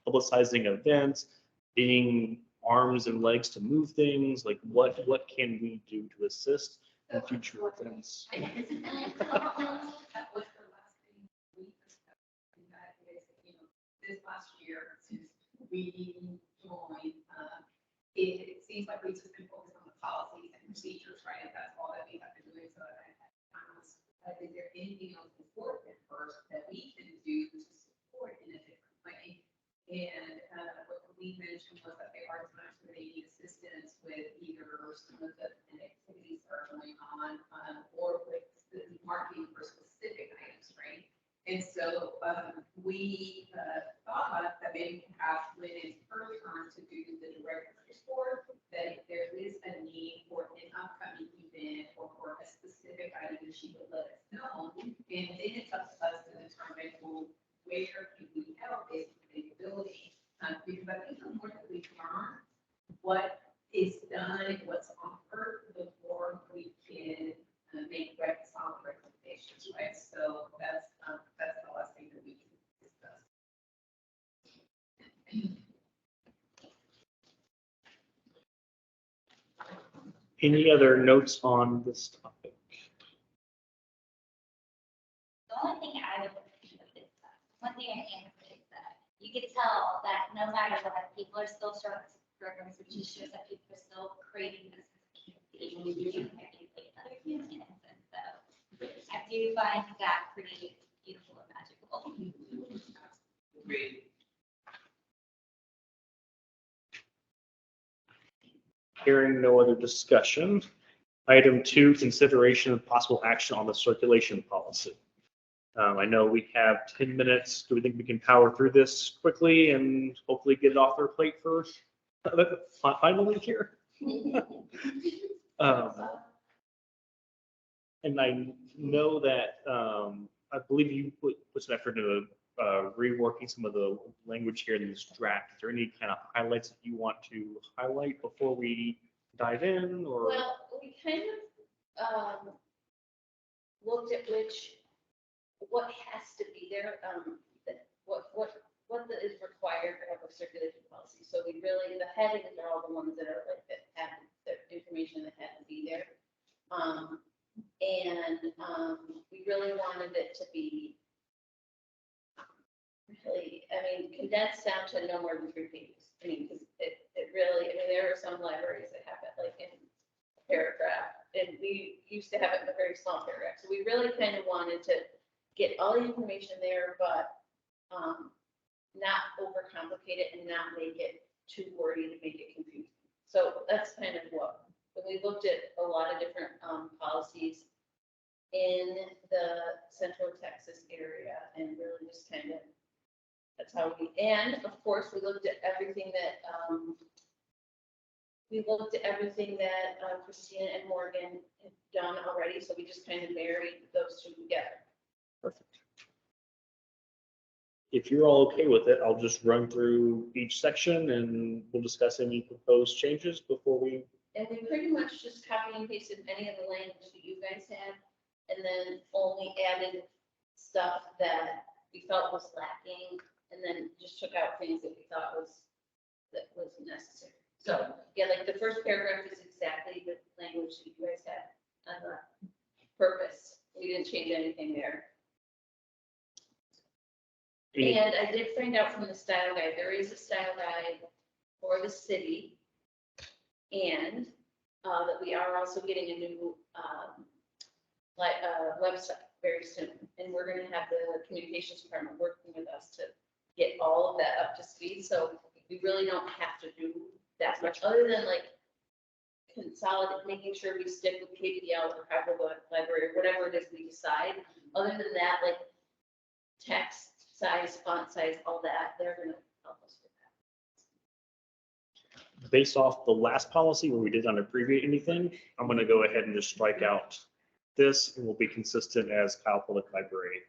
publicizing events, being arms and legs to move things, like what can we do to assist in future events? That was the last thing we discussed. And that is, you know, this last year, since we joined, it seems like we've just been focused on the policies and procedures, right? And that's all that we have been doing. So is there anything else important first that we can do to support in a different way? And what we mentioned was that there are times where they need assistance with either some of the activities that are going on or with the marketing for specific items, right? And so we thought that maybe perhaps when it's her turn to do the director's report, that if there is a need for an upcoming event or for a specific item, she would let us know. And then it's up to us to determine, well, where can we help based on availability? Because I think the more that we learn what is done, what's offered, the more we can make solid recommendations, right? So that's the last thing that we can discuss. Any other notes on this topic? The only thing I would is one thing I can say is that you can tell that no matter what, people are still showing up to programs, which just shows that people are still creating this community. So I do find that pretty beautiful and magical. Agreed. Hearing no other discussion. Item 2, consideration of possible action on the circulation policy. I know we have 10 minutes. Do we think we can power through this quickly and hopefully get it off our plate for the final week here? And I know that I believe you put some effort into reworking some of the language here in this draft. Is there any kind of highlights that you want to highlight before we dive in, or? Well, we kind of looked at what has to be there, what is required to have a circulation policy. So we really, the headings are all the ones that are like that have the information that had to be there. We really wanted it to be really, I mean, condensed down to no more than 3 pages. I mean, because it really, I mean, there are some libraries that have it like in a paragraph, and we used to have it in a very small paragraph. So we really kind of wanted to get all the information there, but not overcomplicate it and not make it too wordy to make it confusing. So that's kind of what, when we looked at a lot of different policies in the Central Texas area, and really just kind of, that's how we, and of course, we looked at everything that, Christina and Morgan had done already, so we just kind of married those two together. Perfect. If you're all okay with it, I'll just run through each section and we'll discuss any proposed changes before we. And we pretty much just copy and pasted any of the language that you guys had, and then only added stuff that we felt was lacking, and then just took out things that we thought was necessary. So, yeah, like the first paragraph is exactly the language that you guys had on the purpose. We didn't change anything there. Any- And I did find out from the style guide, there is a style guide for the city. And that we are also getting a new website very soon. And we're gonna have the communications department working with us to get all of that up to speed. So we really don't have to do that much, other than like consolidate, making sure we stick with KPL or Hyderabad Library, whatever it is we decide. Other than that, like text size, font size, all that, they're gonna help us with that. Based off the last policy where we did not abbreviate anything, I'm gonna go ahead and just strike out this and we'll be consistent as Kyle Public Library.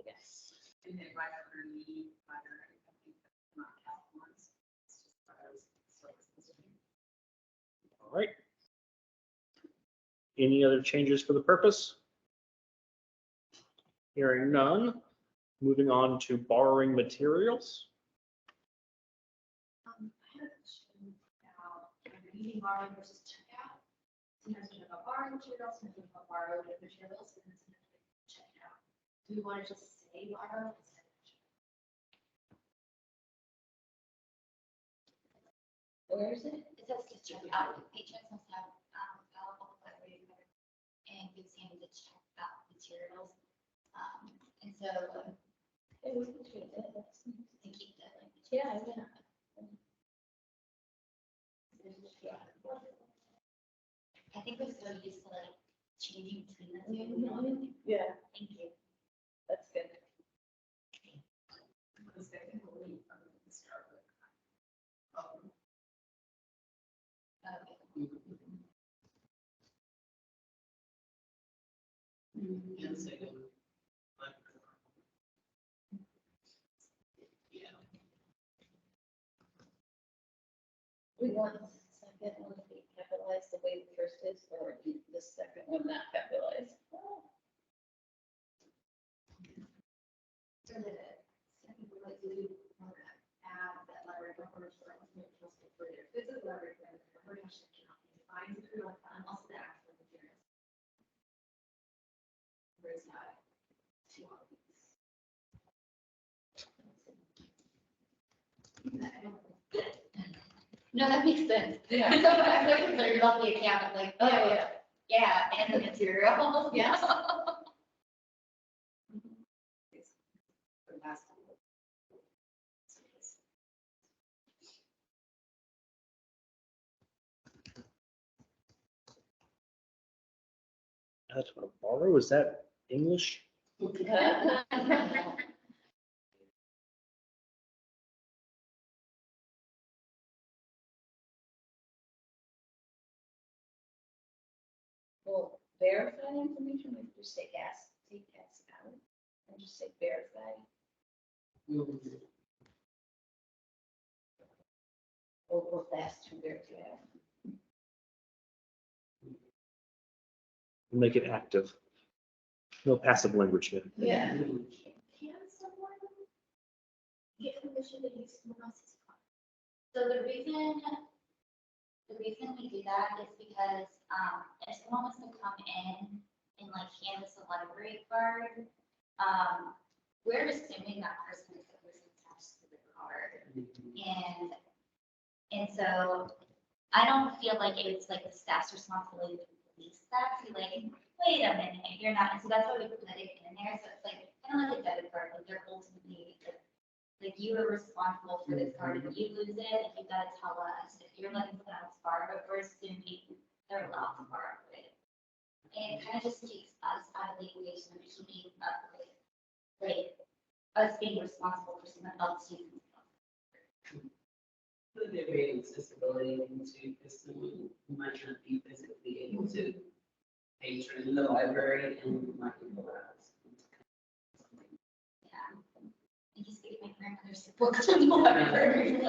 Yes. And then right underneath, library, I think that's not California's. It's just ours. All right. Any other changes for the purpose? Hearing none, moving on to borrowing materials. I had a question about reading borrowing versus checkout. Sometimes we talk about borrowing materials, sometimes we talk about borrowed materials, and then sometimes we check it out. Do we want to just say borrow instead of check? Where is it? It says to check out, patrons must have, valuable library card and good standing to check out materials. And so, It was between it, that's- to keep that language. Yeah, yeah. I think we're so used to like changing between the two. Yeah, Thank you. that's good. The second one, start with. And second. Yeah. We want the second one to be capitalized the way the first is, or the second one not capitalized. So the second one, like, do we want to add that library records for us, make it possible for their physical library, for the information cannot be defined through like, and also the actual materials. Where it's not too obvious. No, that makes sense. Yeah. So I'm so concerned about the account, I'm like, Oh, oh, yeah. yeah, and the material. Yes. The last one. That's what borrow, is that English? Well, verify information, we just say yes, take yes out, and just say verify, or fast to verify. Make it active. No passive language here. Yeah. Can someone get permission to use someone else's card? So the reason we do that is because, if someone wants to come in and like hand us a library card, we're assuming that person is the person attached to the card. And so I don't feel like it's like the staff's responsibility to police that, to be like, wait a minute, you're not, and so that's why we put it in there, so it's like, kind of like a debit card, like they're ultimately, like you are responsible for this card, if you lose it, like you gotta tell us, if you're letting someone else borrow it, we're assuming they're allowed to borrow it. And it kind of just takes us out of the equation of keeping up with, like, us being responsible for someone else using it. Could there be accessibility to, because someone who might not be physically able to patron the library and might utilize. Yeah. I just gave my grandmother's books from the library.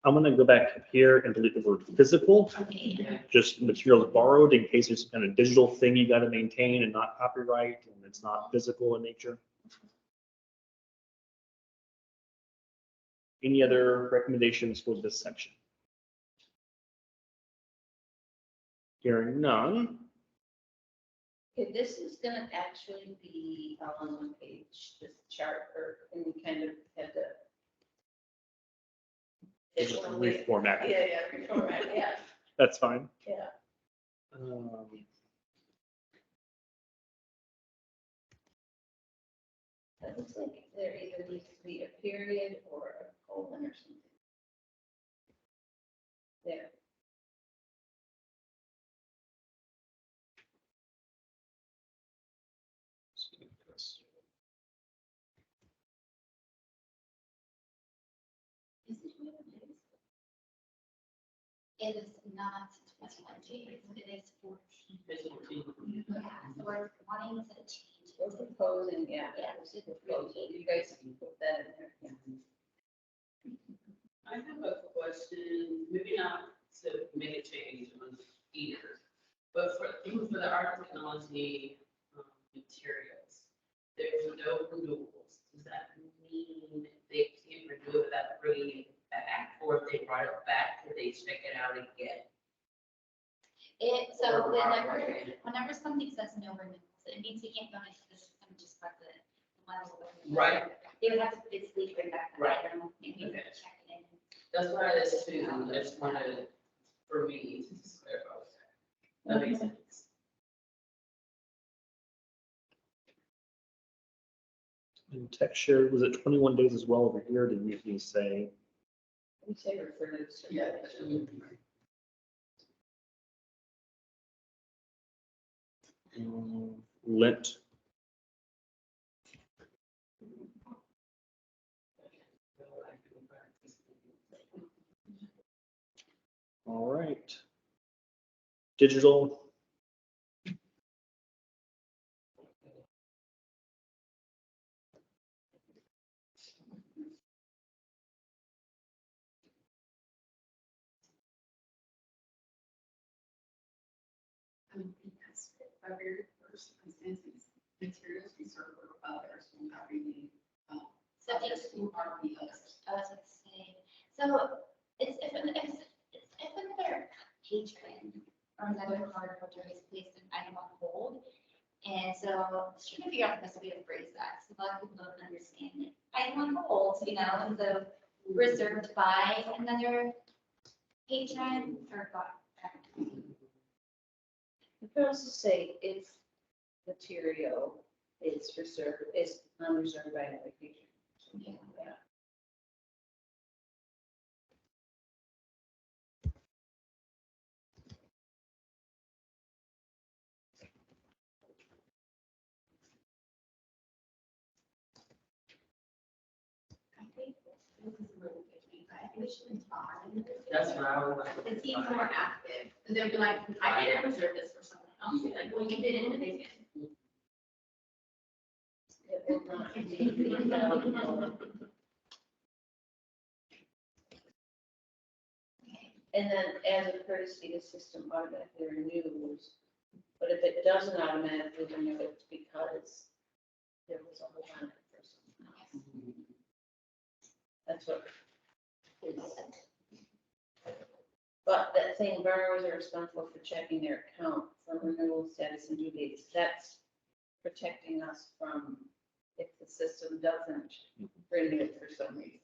I'm gonna go back here and delete the word physical, Okay. just materials borrowed in case there's some kind of digital thing you gotta maintain and not copyright and it's not physical in nature. Any other recommendations for this section? Hearing none, Okay, this is gonna actually be all on one page, this chart, or any kind of had to. Reformat. Yeah, reformat, yeah, That's fine. yeah. Um, It looks like there either needs to be a period or a colon or something. There. It is not 21 it is 14. It's 14. Yeah, so we're wanting to change We're it. proposing, yeah. Yeah. Proposal. You guys can put that in there. Yeah. I have a question, maybe not to make a change on either, but even for the art and technology materials, there's no renewals. Does that mean they can't renew it without bringing it back? Or if they brought it back, could they check it out again? So Or whenever something says no renewals, it means you can't go into the system just like the ones. Right. They would have to physically bring back the Right. item, and we would Okay. check it in. That's what I assumed, I just wanted, for me, to just clarify. That makes sense. and texture, was it 21 days as well over here? Did we say? We say refer to this. Yeah. Lint. All right. Digital. Because every first instance, materials reserved for others will not be, subject to RVOs. I was gonna say, so if another patron or another card holder has placed an item on hold. And so I was trying to figure out the best way to phrase that, because a lot of people don't understand it. Item on hold, and so reserved by another patron or got. You could also say if material is reserved, is unreserved by an application. Yeah. Yeah. I think this is really good, but I think it should be on. That's what I would like. It seems more active, because they'd be like, I didn't reserve this for someone else, You're like, well, you did it, and they did. It will not be available. And then as a courtesy, the system automatically renews. But if it doesn't automatically renew, it's because there was a hold on it for someone else. That's what it is. But that saying borrowers are responsible for checking their account for renewal status and due dates, that's protecting us from if the system doesn't renew it for some reason.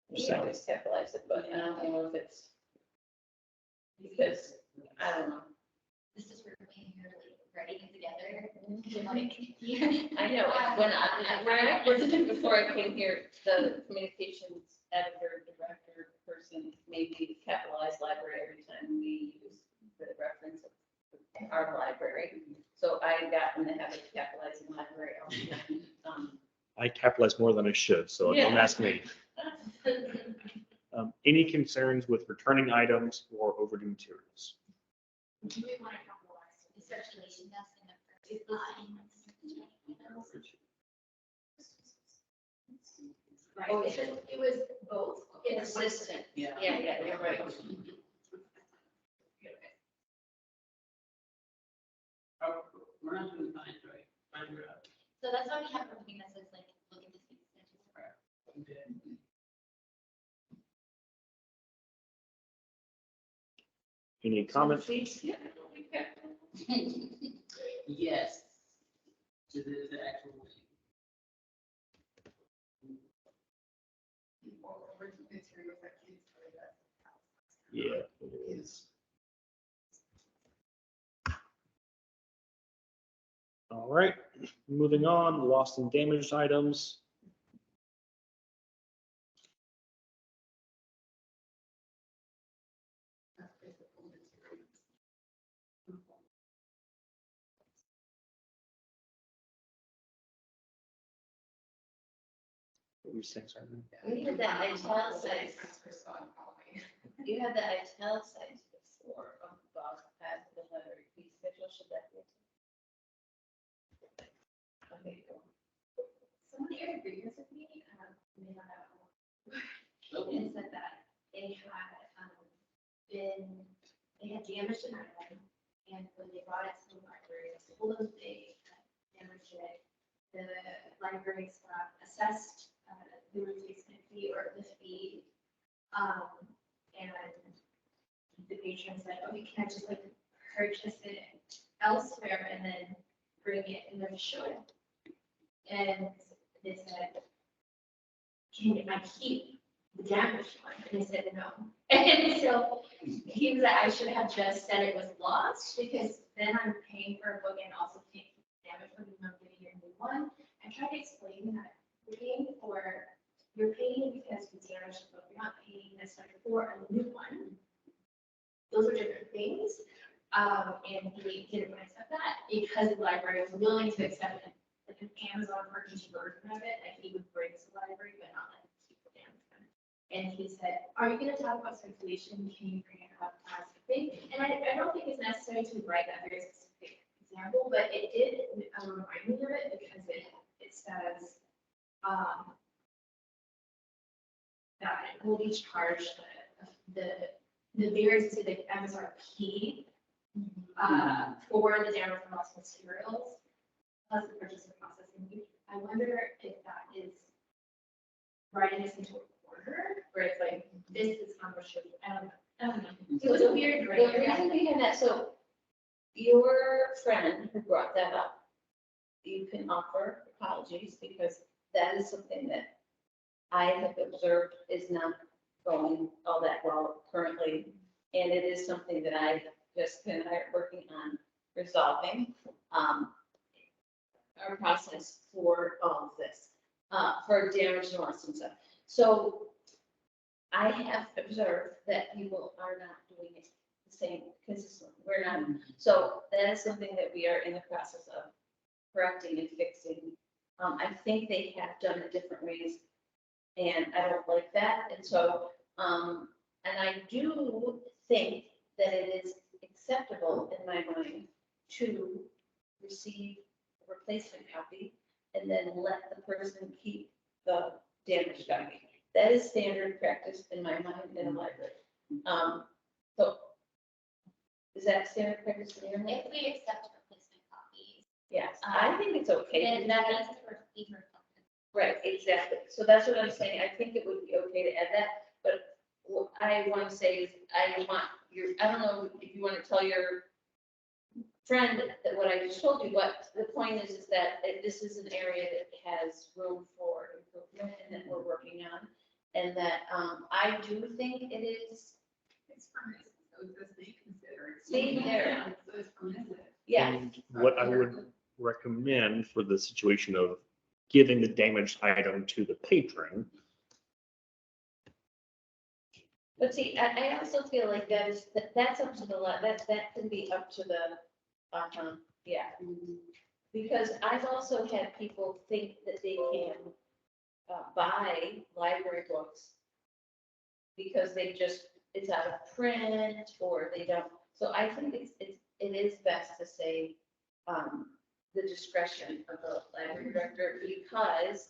You always capitalize it, but I don't know if it's because, I don't know. This is where you're like writing it together. You're like, I know, when I was before I came here, the communications editor, director, person, maybe capitalized library every time we use the reference of our library. So I got in the habit of capitalizing library all the time. I capitalize more than I should, so don't Yeah. ask me. Any concerns with returning items or overdue materials? do we want to capitalize the circulation desk in the first line? Right, Oh, because it was both. It's Consistent. Yeah. Yeah, you're right. Oh, we're not doing fine, right? Fine, we're out. So that's why we have a meeting that says like, look at this. Any comments? Yes. To the actual thing. Yeah, it is. All right, moving on, lost and damaged items. What were you saying, sorry? You had that italicized, you had the italicized before on the bottom half of the letter, fee schedule, should that be? Okay, go. Some of the other agreements with me, they had and said that they had damaged an item, and when they brought it to the library, they told them they had damaged it. The library staff assessed the replacement fee or the fee, and the patron said, okay, can I just like purchase it elsewhere and then bring it and then show it? And they said, can I keep the damaged one? And they said no. And so he was like, I should have just said it was lost, because then I'm paying for a book and also paying for the damaged one, and I'm getting a new one. I tried to explain that you're paying because you damaged the book, you're not paying necessarily for a new one. Those are different things. And he didn't want to accept that because the library was willing to accept it, like an Amazon purchase version of it, that he would bring to the library, but not like keep the damaged one. And he said, are you going to talk about circulation? Can you bring it up as a thing? And I don't think it's necessary to write that very specific example, but it did remind me of it, because it says that will be charged the very specific MSRP for the damage from lost materials, plus the purchase and processing. I wonder if that is writing this into a corner, where it's like, this is how much, I don't know. It was a weird The gray reason area. behind that, so your friend who brought that up, you can offer apologies, because that is something that I have observed is not going all that well currently. And it is something that I just been working on resolving, our process for all of this, for damage and loss and stuff. So I have observed that people are not doing it the same consistently. We're not. So that is something that we are in the process of correcting and fixing. I think they have done it different ways, and I don't like that. And so, and I do think that it is acceptable in my mind to receive a replacement copy and then let the person keep the damaged copy. That is standard practice in my mind in a library. So is that standard practice in your mind? If we accept replacement copies, Yes, I think it's okay. to then do that that. means it's being reflected. Right, exactly. So that's what I'm saying. I think it would be okay to add that, but what I want to say is I want your, I don't know if you want to tell your friend that what I just told you, but the point is that this is an area that has room for improvement and that we're working on. And that I do think it is, It's permissive, so does they consider it? See, there. So it's permissive. yeah, And what I would recommend for the situation of giving the damaged item to the patron, but see, I also feel like that's up to the, that can be up to the, yeah. Because I've also had people think that they can buy library books because they just, it's out of print or they don't. So I think it is best to say the discretion of the library director, because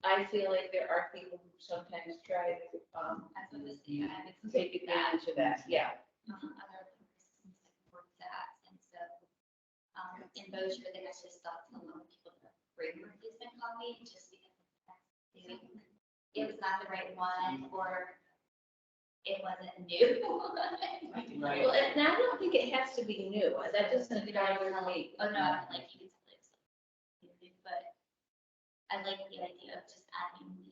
I feel like there are people who sometimes try to, That's what this, yeah, and it's. take advantage of that, yeah. Other systems like WordStats, and so, in Bossier, they actually stopped allowing people to bring replacement copy just because it was not the right one, or it wasn't new. Right. Well, and I don't think it has to be new, that doesn't bother me. Oh, no, I mean, like, you can tell it's new, but I like the idea of just adding the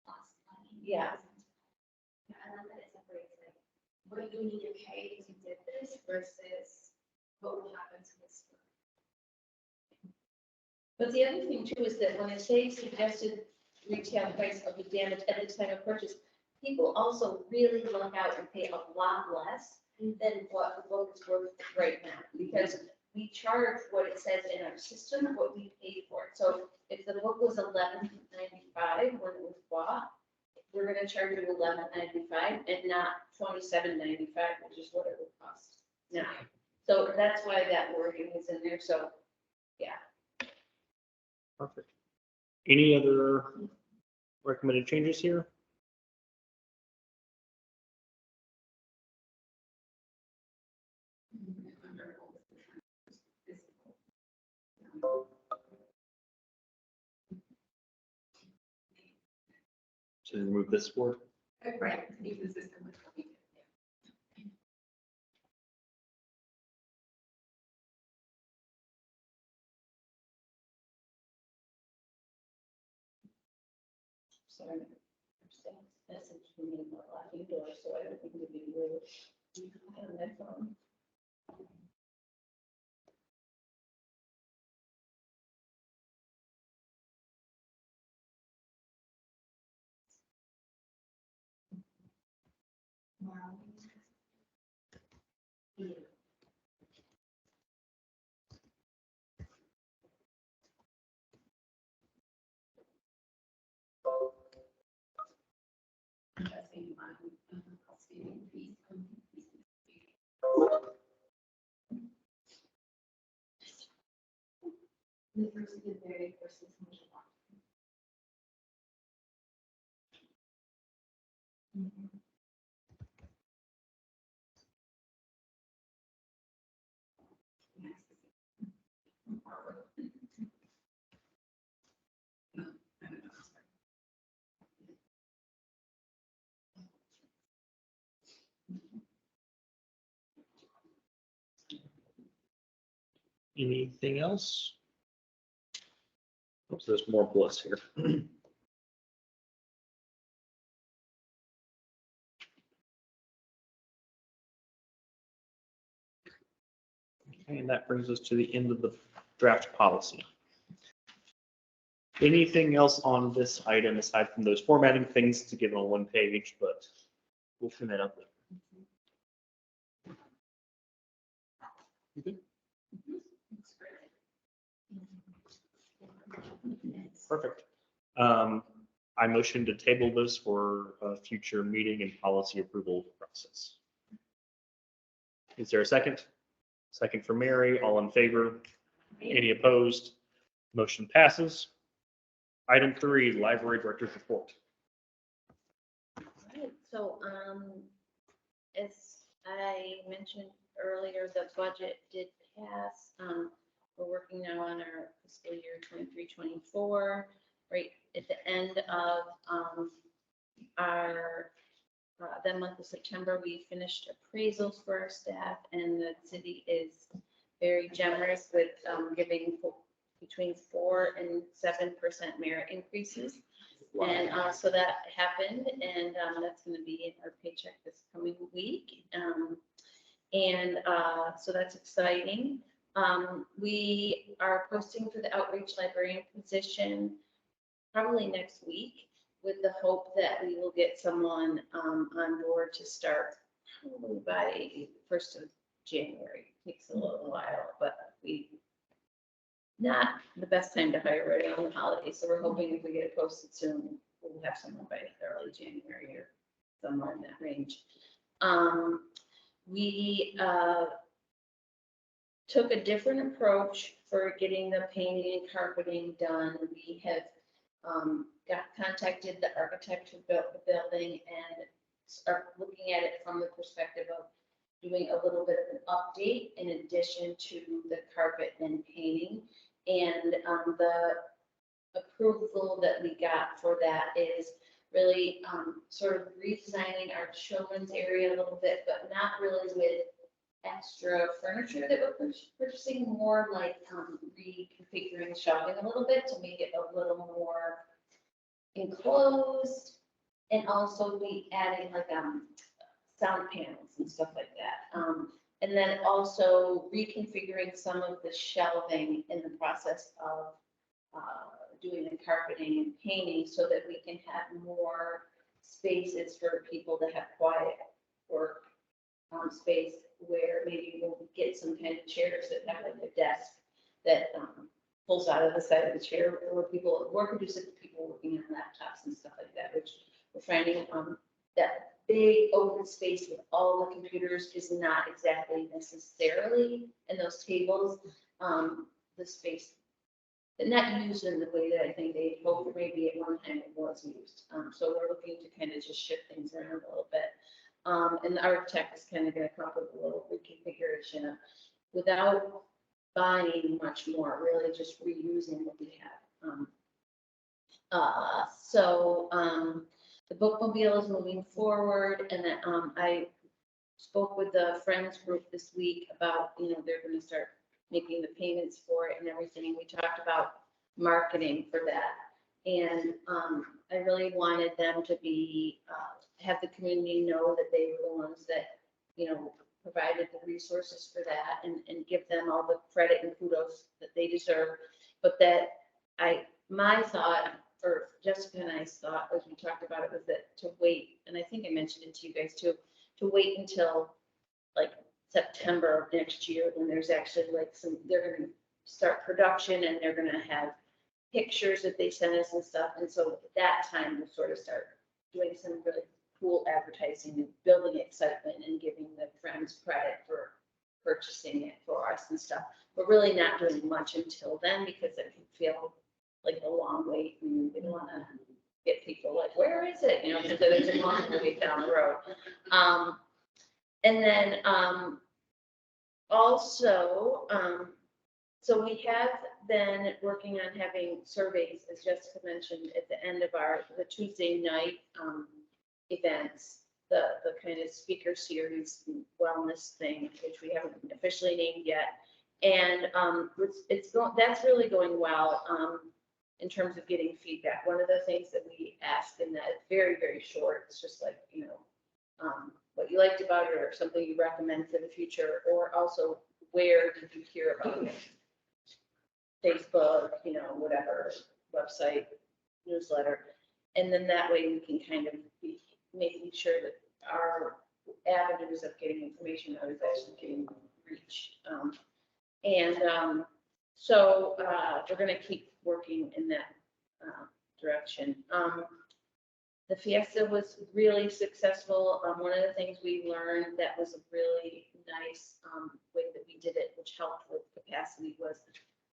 lost money. Yeah. I love that it separates like, what do you need to pay if you did this versus what will happen to this? But the other thing too is that when it says suggested retail price of the damage at the time of purchase, people also really look out and pay a lot less than what the book is worth right now, because we charge what it says in our system, what we paid for it. So if the book was $11.95 when it was bought, we're gonna charge you $11.95 and not $27.95, which is what it would cost now. So that's why that wording is in there, so, yeah. Perfect. Any other recommended changes here? To remove this word? Right, be consistent with what we did. Sorry. That's a community locking door, so I don't think it'd be rude. On that phone. The first is very versus much. Anything else? Oops, there's more bliss here. Okay, and that brings us to the end of the draft policy. Anything else on this item aside from those formatting things to give on one page, but we'll clean that up later. You good? Perfect. I motion to table this for a future meeting and policy approval process. Is there a second? Second for Mary, all in favor? Any opposed? Motion passes. Item 3, library director's report. Right, so, as I mentioned earlier, the budget did pass. We're working now on our fiscal year 23-24. Right at the end of our the month of September, we finished appraisals for our staff, and the city is very generous with giving between 4% and 7% merit increases. And so that happened, and that's going to be in our paycheck this coming week. So that's exciting. We are posting for the outreach librarian position probably next week, with the hope that we will get someone on board to start probably by 1st of January. Takes a little while, but not the best time to hire right around the holidays. So we're hoping if we get it posted soon, we'll have someone by early January or somewhere in that range. We took a different approach for getting the painting and carpeting done. We have contacted the architect who built the building and are looking at it from the perspective of doing a little bit of an update in addition to the carpet and painting. And the approval that we got for that is really sort of redesigning our children's area a little bit, but not really with extra furniture that we're purchasing, more like reconfiguring shelving a little bit to make it a little more enclosed. And also we adding like sound panels and stuff like that. And then also reconfiguring some of the shelving in the process of doing the carpeting and painting so that we can have more spaces for people to have quiet work space, where maybe we'll get some kind of chairs that have like a desk that pulls out of the side of the chair, where people, more conducive to people working on laptops and stuff like that, which we're finding that big open space with all the computers is not exactly necessarily, and those tables, the space, not used in the way that I think they hoped maybe at one time it was used. So we're looking to kind of just shift things around a little bit. And the architect is kind of going to come up with a little reconfiguration without buying much more, really just reusing what we have. The bookmobile is moving forward, and then I spoke with the Friends group this week about, they're going to start making the payments for it and everything. We talked about marketing for that. And I really wanted them to be, have the community know that they were the ones that, provided the resources for that, and give them all the credit and kudos that they deserve. But that my thought, or Jessica and I's thought, as we talked about it, was that to wait, and I think I mentioned it to you guys too, to wait until like September of next year, when there's actually like they're going to start production and they're going to have pictures that they send us and stuff. And so at that time, we'll sort of start doing some really cool advertising and building excitement and giving the Friends credit for purchasing it for us and stuff. We're really not doing much until then, because it can feel like a long wait, and we don't want to get people like, where is it? Because it's a long way down the road. And then also, so we have been working on having surveys, as Jessica mentioned, at the end of the Tuesday night events, the kind of speaker series wellness thing, which we haven't officially named yet. And that's really going well in terms of getting feedback. One of the things that we asked in that, very, very short, it's just like, what you liked about it, or something you recommend for the future, or also where did you hear about it? Facebook, whatever, website, newsletter. And then that way we can kind of be making sure that our avenues of getting information out is actually getting reached. So we're going to keep working in that direction. The Fiesta was really successful. One of the things we learned that was a really nice way that we did it, which helped with capacity, was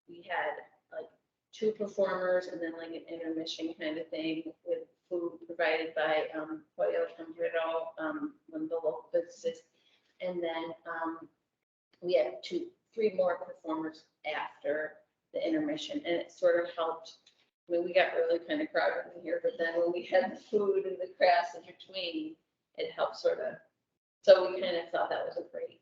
we had like 2 performers and then like an intermission kind of thing, with food provided by Pollo Sombrero, one of the local businesses. And then we had 3 more performers after the intermission, and it sort of helped. I mean, we got really kind of crowded in here, but then when we had the food and the crafts in between, it helped sort of, so we kind of thought that was a great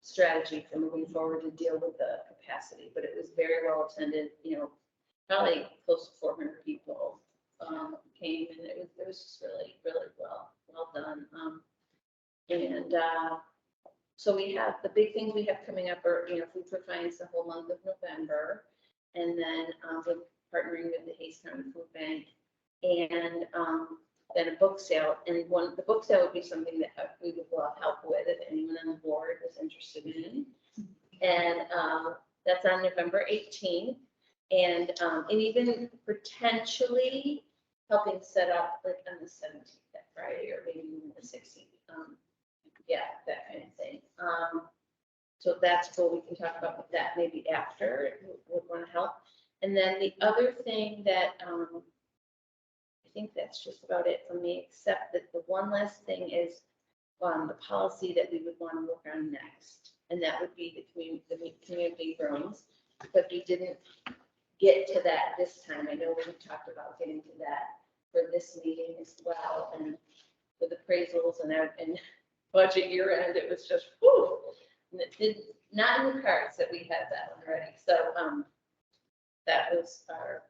strategy for moving forward to deal with the capacity. But it was very well attended, probably close to 400 people came, and it was just really, really well done. So we have the big things we have coming up are, Food for Finance the whole month of November. And then we're partnering with the Hayes County Food Bank, and then a book sale. And the book sale would be something that we would love help with if anyone on the board was interested in. And that's on November 18th. And even potentially helping set up like on the 17th, that Friday, or maybe even the 16th. That kind of thing. So that's what we can talk about with that maybe after, would want to help. And then the other thing that, I think that's just about it for me, except that the one last thing is, the policy that we would want to work on next. And that would be the community rooms, because we didn't get to that this time. I know we talked about getting to that for this meeting as well, and with appraisals and budget year end, it was just, whoo. And it did, not in the cards that we had that one ready. So, that was our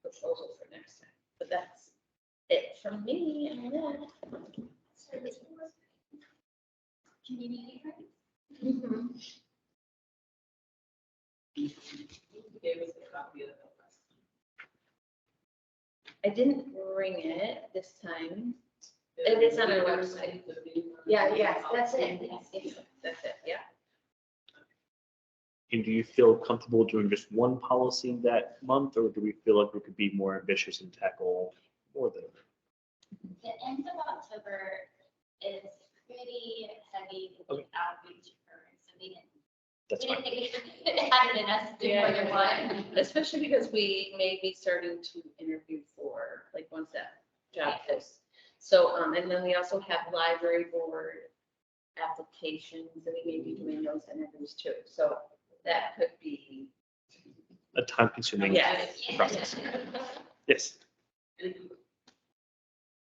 proposal for next time. But that's it from me and that. Community groups. Gave us a copy of that last I didn't bring it this time. It is on our website. Yeah, yes, that's it. Yes, that's it, yeah. And do you feel comfortable doing just one policy that month, or do we feel like we could be more ambitious and tackle more than? The end of October is pretty heavy with Okay. outreach programs, so we That's didn't fine. think it had it in us to do more than one. Especially because we may be starting to interview for, like, once that job posts. So, and then we also have library board applications, and we may be doing those interviews too. So that could be, A time-consuming yes. process. Yes, time.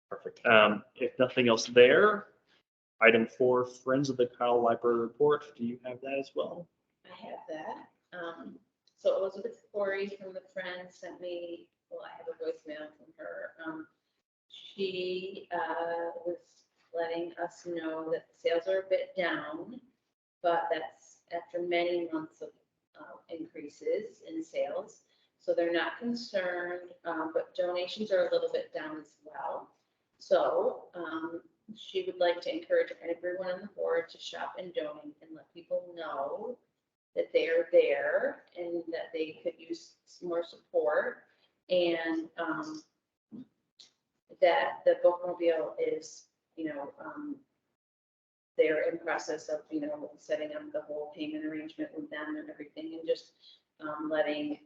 perfect. If nothing else there, item 4, Friends of the Kyle Library Report. Do you have that as well? I have that. So Elizabeth Corey from the Friends sent me, well, I have a voicemail from her. She was letting us know that the sales are a bit down, but that's after many months of increases in sales. So they're not concerned, but donations are a little bit down as well. So she would like to encourage everyone on the board to shop and donate and let people know that they're there and that they could use some more support. And that the bookmobile is, they're in process of, setting up the whole payment arrangement with them and everything, and just letting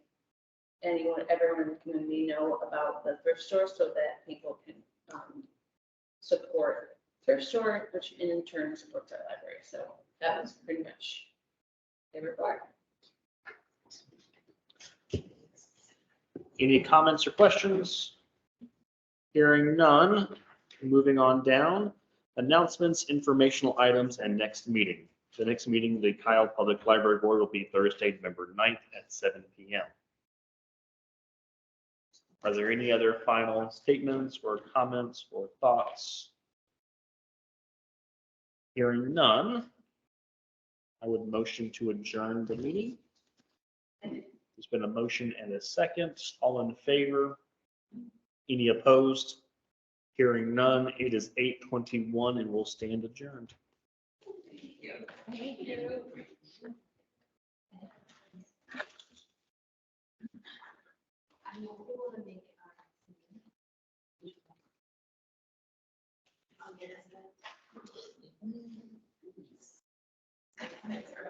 everyone in the community know about the thrift store so that people can support thrift store, which in turn supports our library. So that was pretty much the report. Any comments or questions? Hearing none, moving on down. Announcements, informational items, and next meeting. The next meeting, the Kyle Public Library Board, will be Thursday, November 9th at 7 p.m. Are there any other final statements or comments or thoughts? Hearing none, I would motion to adjourn the meeting. There's been a motion and a second. All in favor? Any opposed? Hearing none, it is 8:21 and we'll stand adjourned. Thank you. I'll get us that.